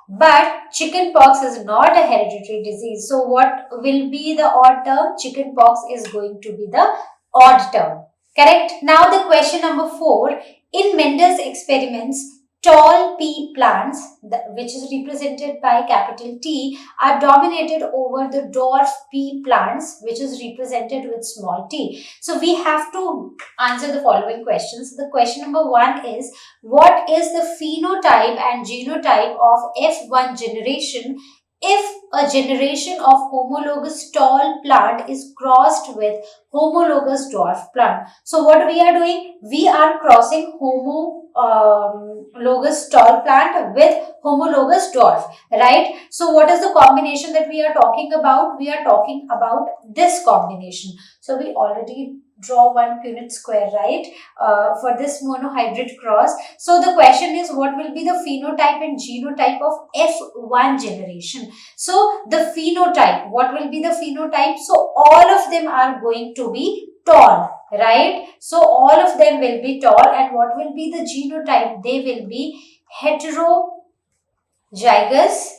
But chickenpox is not a hereditary disease. So what will be the odd term? Chickenpox is going to be the odd term. Correct? Now the question number 4. In Mendel's experiments, tall pea plants, which is represented by capital T, are dominated over the dwarf pea plants, which is represented with small t. So we have to answer the following questions. The question number 1 is, what is the phenotype and genotype of F1 generation if a generation of homologous tall plant is crossed with homologous dwarf plant? So what we are doing? We are crossing homologous tall plant with homologous dwarf, right? So what is the combination that we are talking about? We are talking about this combination. So we already draw one Punnett square, right, for this monohybrid cross. So the question is, what will be the phenotype and genotype of F1 generation? So the phenotype, what will be the phenotype? So all of them are going to be tall, right? So all of them will be tall. And what will be the genotype? They will be heterozygous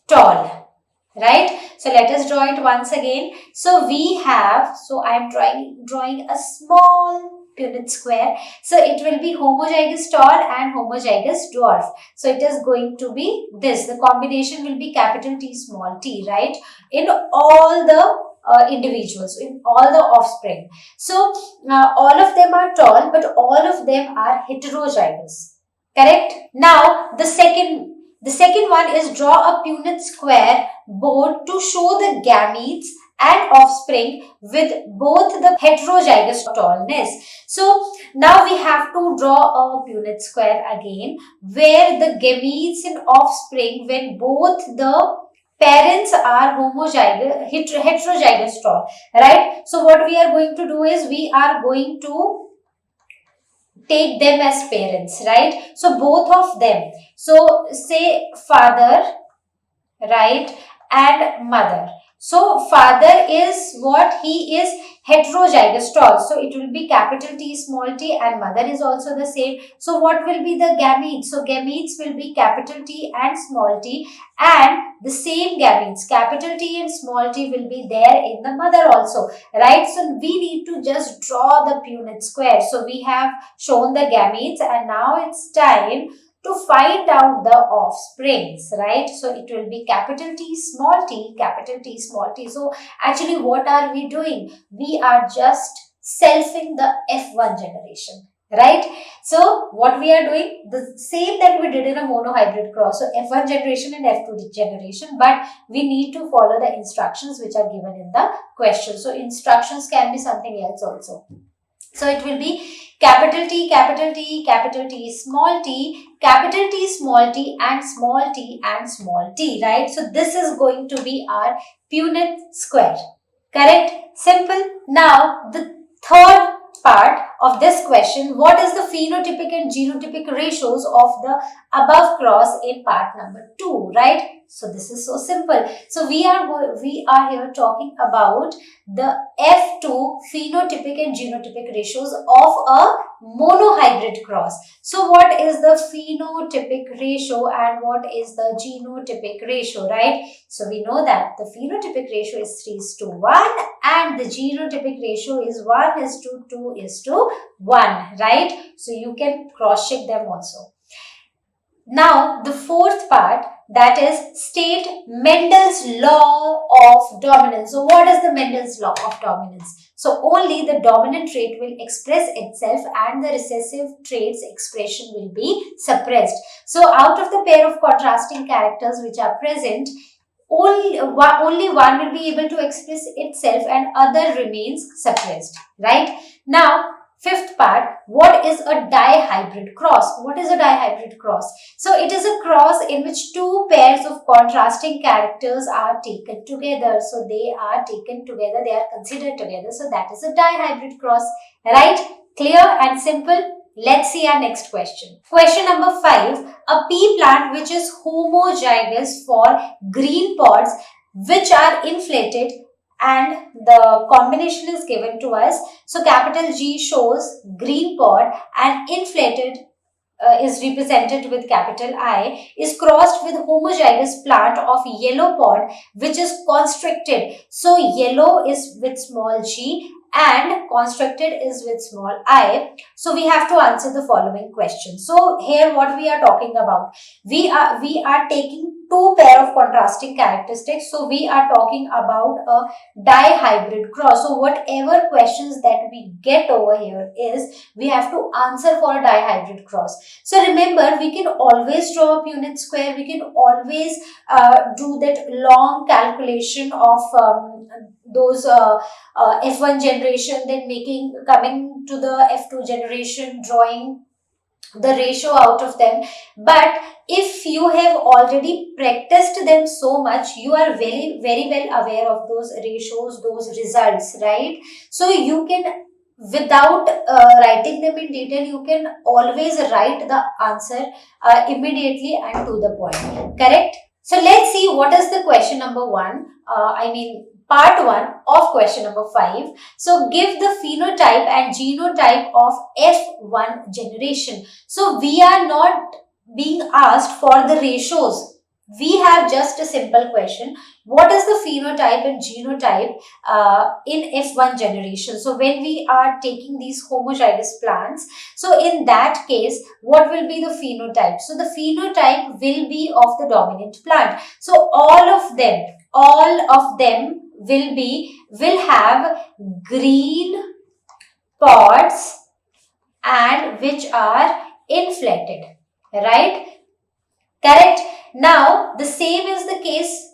tall, right? So let us draw it once again. So we have, so I am drawing a small Punnett square. So it will be homozygous tall and homozygous dwarf. So it is going to be this. The combination will be capital T small t, right? In all the individuals, in all the offspring. So all of them are tall, but all of them are heterozygous. Correct? Now the second one is, draw a Punnett square board to show the gametes and offspring with both the heterozygous tallness. So now we have to draw a Punnett square again, where the gametes and offspring, when both the parents are heterozygous tall, right? So what we are going to do is, we are going to take them as parents, right? So both of them, so say father, right, and mother. So father is what? He is heterozygous tall. So it will be capital T small t, and mother is also the same. So what will be the gametes? So gametes will be capital T and small t, and the same gametes, capital T and small t, will be there in the mother also, right? So we need to just draw the Punnett square. So we have shown the gametes, and now it's time to find out the offsprings, right? So it will be capital T small t, capital T small t. So actually what are we doing? We are just selfing the F1 generation, right? So what we are doing, the same that we did in a monohybrid cross. So F1 generation and F2 generation, but we need to follow the instructions which are given in the question. So instructions can be something else also. So it will be capital T, capital T, capital T, small t, capital T, small t, and small t, and small t, right? So this is going to be our Punnett square. Correct? Simple. Now the third part of this question, what is the phenotypic and genotypic ratios of the above cross in part number 2, right? So this is so simple. So we are here talking about the F2 phenotypic and genotypic ratios of a monohybrid cross. So what is the phenotypic ratio and what is the genotypic ratio, right? So we know that the phenotypic ratio is 3:1 and the genotypic ratio is 1:2:1, right? So you can cross check them also. Now the fourth part, that is, state Mendel's law of dominance. So what is the Mendel's law of dominance? So only the dominant trait will express itself and the recessive trait's expression will be suppressed. So out of the pair of contrasting characters which are present, only one will be able to express itself and other remains suppressed, right? Now Fifth part, what is a dihybrid cross? What is a dihybrid cross? So it is a cross in which two pairs of contrasting characters are taken together. So they are taken together, they are considered together. So that is a dihybrid cross, right? Clear and simple. Let's see our next question. Question number 5. A pea plant which is homozygous for green pods which are inflated, and the combination is given to us. So capital G shows green pod and inflated is represented with capital I, is crossed with homozygous plant of yellow pod which is constricted. So yellow is with small g and constricted is with small I. So we have to answer the following question. So here what we are talking about, we are taking two pair of contrasting characteristics. So we are talking about a dihybrid cross. So whatever questions that we get over here is we have to answer for a dihybrid cross. So remember, we can always draw a Punnett square. We can always do that long calculation of those F1 generation, then coming to the F2 generation, drawing the ratio out of them. But if you have already practiced them so much, you are very well aware of those ratios, those results, right? So you can, without writing them in detail, you can always write the answer immediately and to the point, correct? So let's see what is the question number 1, part 1 of question number 5. So give the phenotype and genotype of F1 generation. So we are not being asked for the ratios. We have just a simple question. What is the phenotype and genotype in F1 generation? So when we are taking these homozygous plants, so in that case, what will be the phenotype? So the phenotype will be of the dominant plant. So all of them will have green pods and which are inflated, right? Correct. Now the same is the case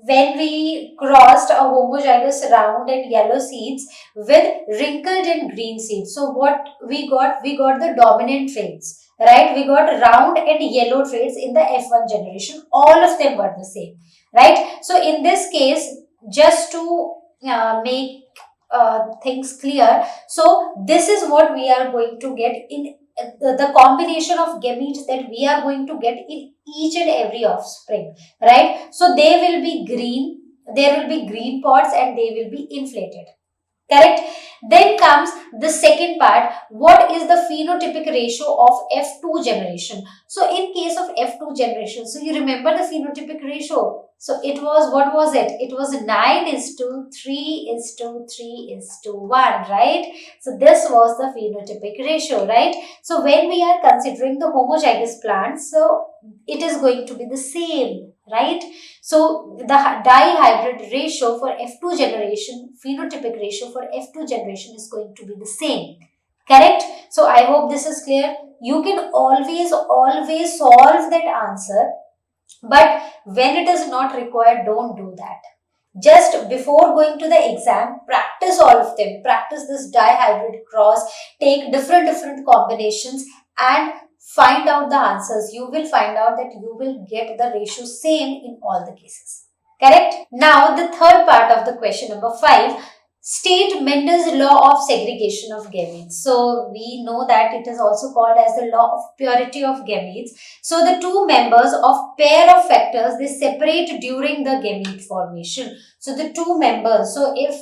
when we crossed a homozygous round and yellow seeds with wrinkled and green seeds. So what we got the dominant traits, right? We got round and yellow traits in the F1 generation. All of them were the same, right? So in this case, just to make things clear, so this is what we are going to get in the combination of gametes that we are going to get in each and every offspring, right? So they will be green, there will be green pods and they will be inflated, correct? Then comes the second part, what is the phenotypic ratio of F2 generation? So in case of F2 generation, so you remember the phenotypic ratio. So it was, what was it? It was 9:3:3:1, right? So this was the phenotypic ratio, right? So when we are considering the homozygous plants, so it is going to be the same, right? So the dihybrid ratio for F2 generation, phenotypic ratio for F2 generation is going to be the same, correct? So I hope this is clear. You can always solve that answer, but when it is not required, don't do that. Just before going to the exam, practice all of them. Practice this dihybrid cross, take different combinations and find out the answers. You will find out that you will get the ratio same in all the cases, correct? Now the third part of the question number 5, state Mendel's law of segregation of gametes. So we know that it is also called as the law of purity of gametes. So the two members of pair of factors, they separate during the gamete formation. So the two members, so if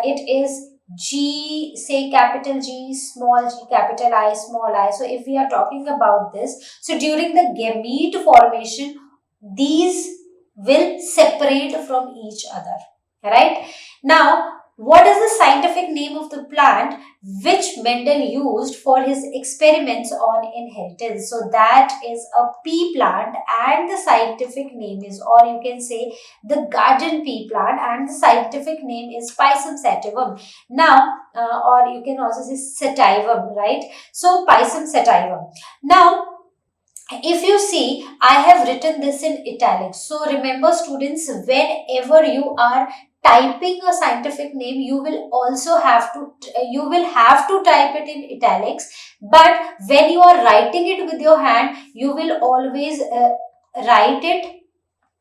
it is G, say capital G, small g, capital I, small I. So if we are talking about this, so during the gamete formation, these will separate from each other, right? Now, what is the scientific name of the plant which Mendel used for his experiments on inheritance? So that is a pea plant and the scientific name is, or you can say the garden pea plant and the scientific name is Pisum sativum. Now, or you can also say sativum, right? So Pisum sativum. Now, if you see, I have written this in italics. So remember students, whenever you are typing a scientific name, you will also have to type it in italics, but when you are writing it with your hand, you will always write it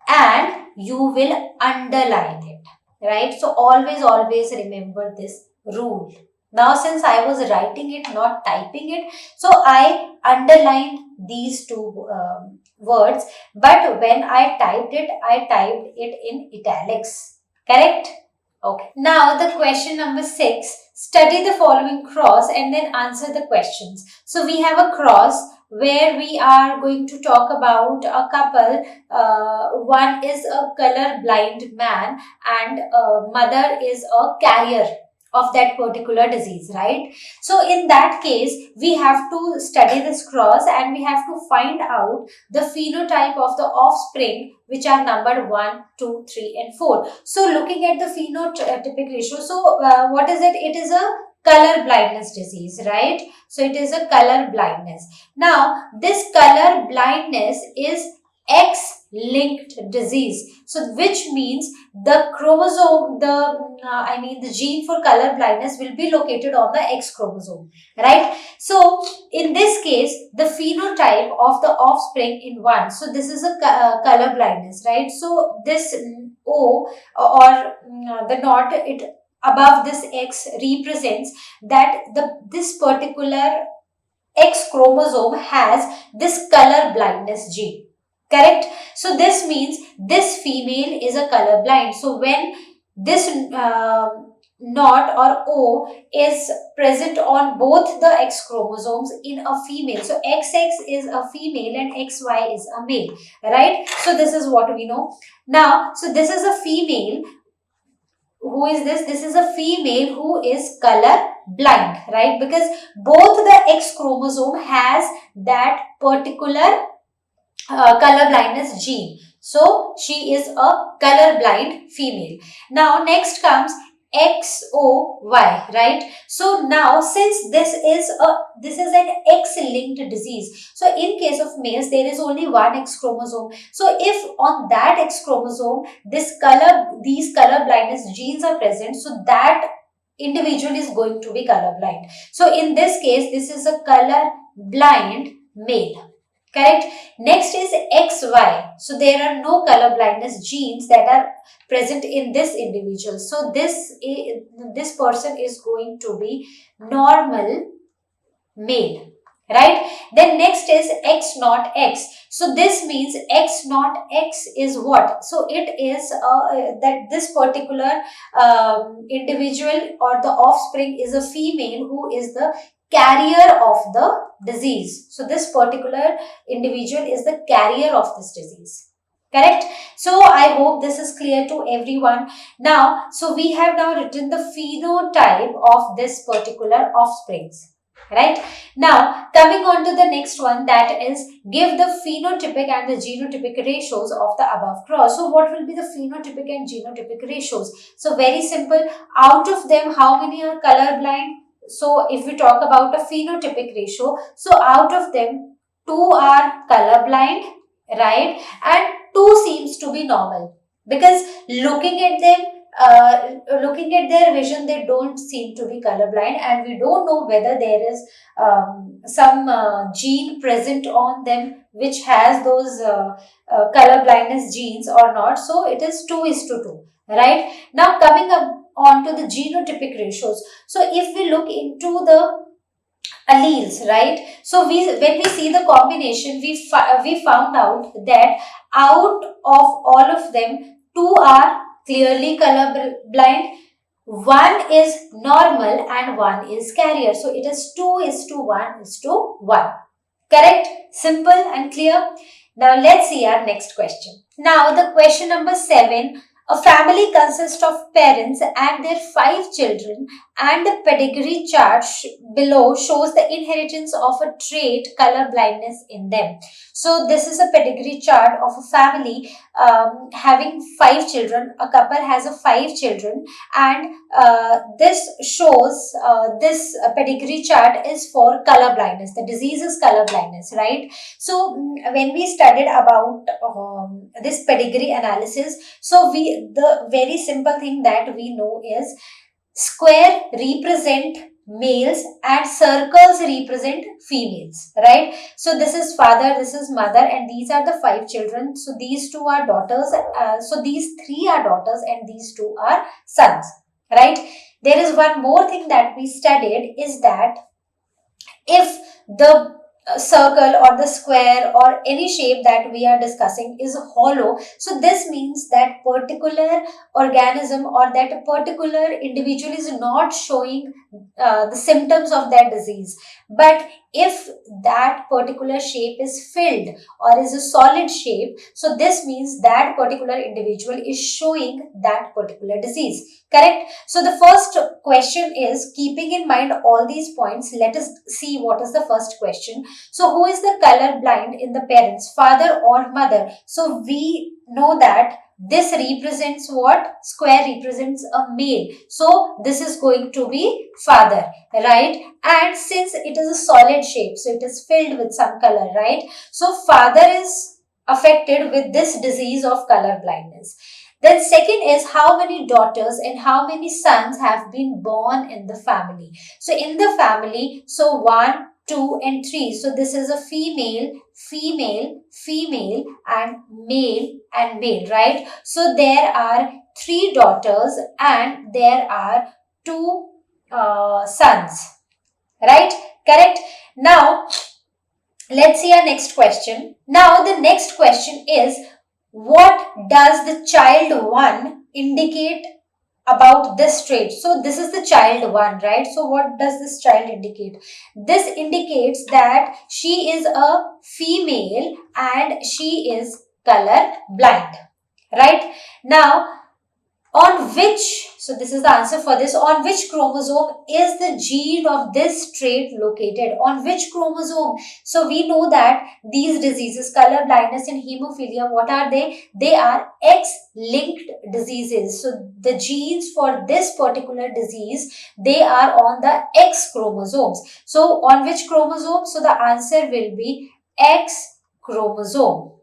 and you will underline it, right? So always remember this rule. Now, since I was writing it, not typing it, so I underlined these two words, but when I typed it in italics. Correct? Okay. Now, the question number 6. Study the following cross and then answer the questions. So, we have a cross where we are going to talk about a couple. One is a color blind man and mother is a carrier of that particular disease, right? So in that case, we have to study this cross and we have to find out the phenotype of the offspring, which are numbered 1, 2, 3 and 4. So looking at the phenotypic ratio, so what is it? It is a color blindness disease, right? So it is a color blindness. Now, this color blindness is X-linked disease. So which means the chromosome, the gene for color blindness will be located on the X chromosome, right? So in this case, the phenotype of the offspring in 1. So this is a color blindness, right? So this O or the knot, it above this X represents that this particular X chromosome has this color blindness gene. Correct? So this means this female is a color blind. So when this knot or O is present on both the X chromosomes in a female, so XX is a female and XY is a male, right? So this is what we know. Now, so this is a female. Who is this? This is a female who is color blind, right? Because both the X chromosome has that particular color blindness gene. So she is a color blind female. Now next comes XOY, right? So now since this is an X-linked disease, so in case of males there is only one X chromosome. So if on that X chromosome these color blindness genes are present, so that individual is going to be color blind. So in this case, this is a color blind male. Correct? Next is XY. So there are no color blindness genes that are present in this individual. So this person is going to be normal male. Right? Then next is X naught X. So this means X naught X is what? So it is that this particular individual or the offspring is a female who is the carrier of the disease. So this particular individual is the carrier of this disease. Correct? So I hope this is clear to everyone. Now, so we have now written the phenotype of this particular offsprings. Right? Now, coming on to the next one, that is give the phenotypic and the genotypic ratios of the above cross. So what will be the phenotypic and genotypic ratios? So very simple. Out of them, how many are color blind? So if we talk about a phenotypic ratio, so out of them, 2 are colorblind, right? And 2 seems to be normal, because looking at their vision, they don't seem to be colorblind, and we don't know whether there is some gene present on them which has those color blindness genes or not. So it is 2:2, right? Now coming up on to the genotypic ratios. So if we look into the alleles, right? So when we see the combination, we found out that out of all of them, 2 are clearly color blind, 1 is normal and 1 is carrier. So it is 2:1:1. Correct? Simple and clear. Now let's see our next question. Now the question number 7. A family consists of parents and their 5 children, and the pedigree chart below shows the inheritance of a trait color blindness in them. So this is a pedigree chart of a family having 5 children. A couple has 5 children, and this shows this pedigree chart is for color blindness. The disease is color blindness, right? So when we studied about this pedigree analysis, so the very simple thing that we know is square represent males and circles represent females, right? So this is father, this is mother, and these are the 5 children. So these two are daughters, so these 3 are daughters and these 2 are sons, right? There is one more thing that we studied, is that if the circle or the square or any shape that we are discussing is hollow, so this means that particular organism or that particular individual is not showing the symptoms of that disease. But if that particular shape is filled or is a solid shape, so this means that particular individual is showing that particular disease, correct? So the first question is, keeping in mind all these points, let us see what is the first question. So who is the color blind in the parents, father or mother? So we know that this represents what? Square represents a male. So this is going to be father, right? And since it is a solid shape, so it is filled with some color, right? So father is affected with this disease of color blindness. Then second is, how many daughters and how many sons have been born in the family? So in the family, so 1, 2 and 3. So this is a female, female, female and male, right? So there are 3 daughters and there are 2 sons, right? Correct. Now let's see our next question. Now the next question is, what does the child 1 indicate about this trait? So this is the child 1, right? So what does this child indicate? This indicates that she is a female and she is color blind, right? Now on which, so this is the answer for this, on which chromosome is the gene of this trait located? On which chromosome? So we know that these diseases, color blindness and hemophilia, what are they? They are X-linked diseases. So the genes for this particular disease, they are on the X chromosomes. So on which chromosome? So the answer will be X chromosome,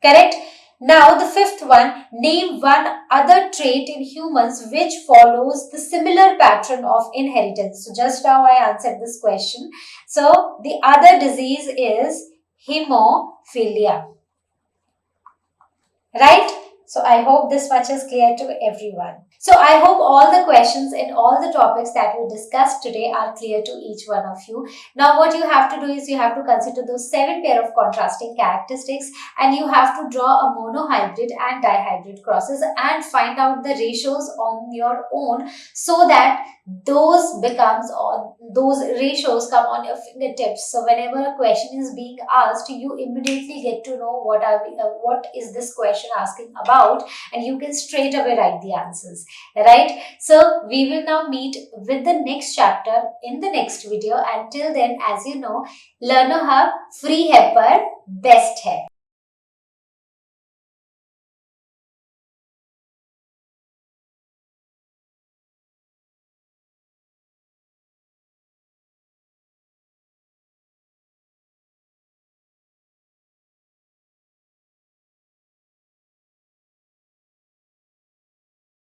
correct? Now the fifth one, name one other trait in humans which follows the similar pattern of inheritance. So just now I answered this question. So the other disease is hemophilia, right? So I hope this much is clear to everyone. So I hope all the questions and all the topics that we discussed today are clear to each one of you. Now what you have to do is, you have to consider those 7 pair of contrasting characteristics and you have to draw a monohybrid and dihybrid crosses and find out the ratios on your own, so that those ratios come on your fingertips. So whenever a question is being asked, you immediately get to know what is this question asking about, and you can straight away write the answers, right? So we will now meet with the next chapter in the next video. Until then, as you know, LearnoHub free है पर best है.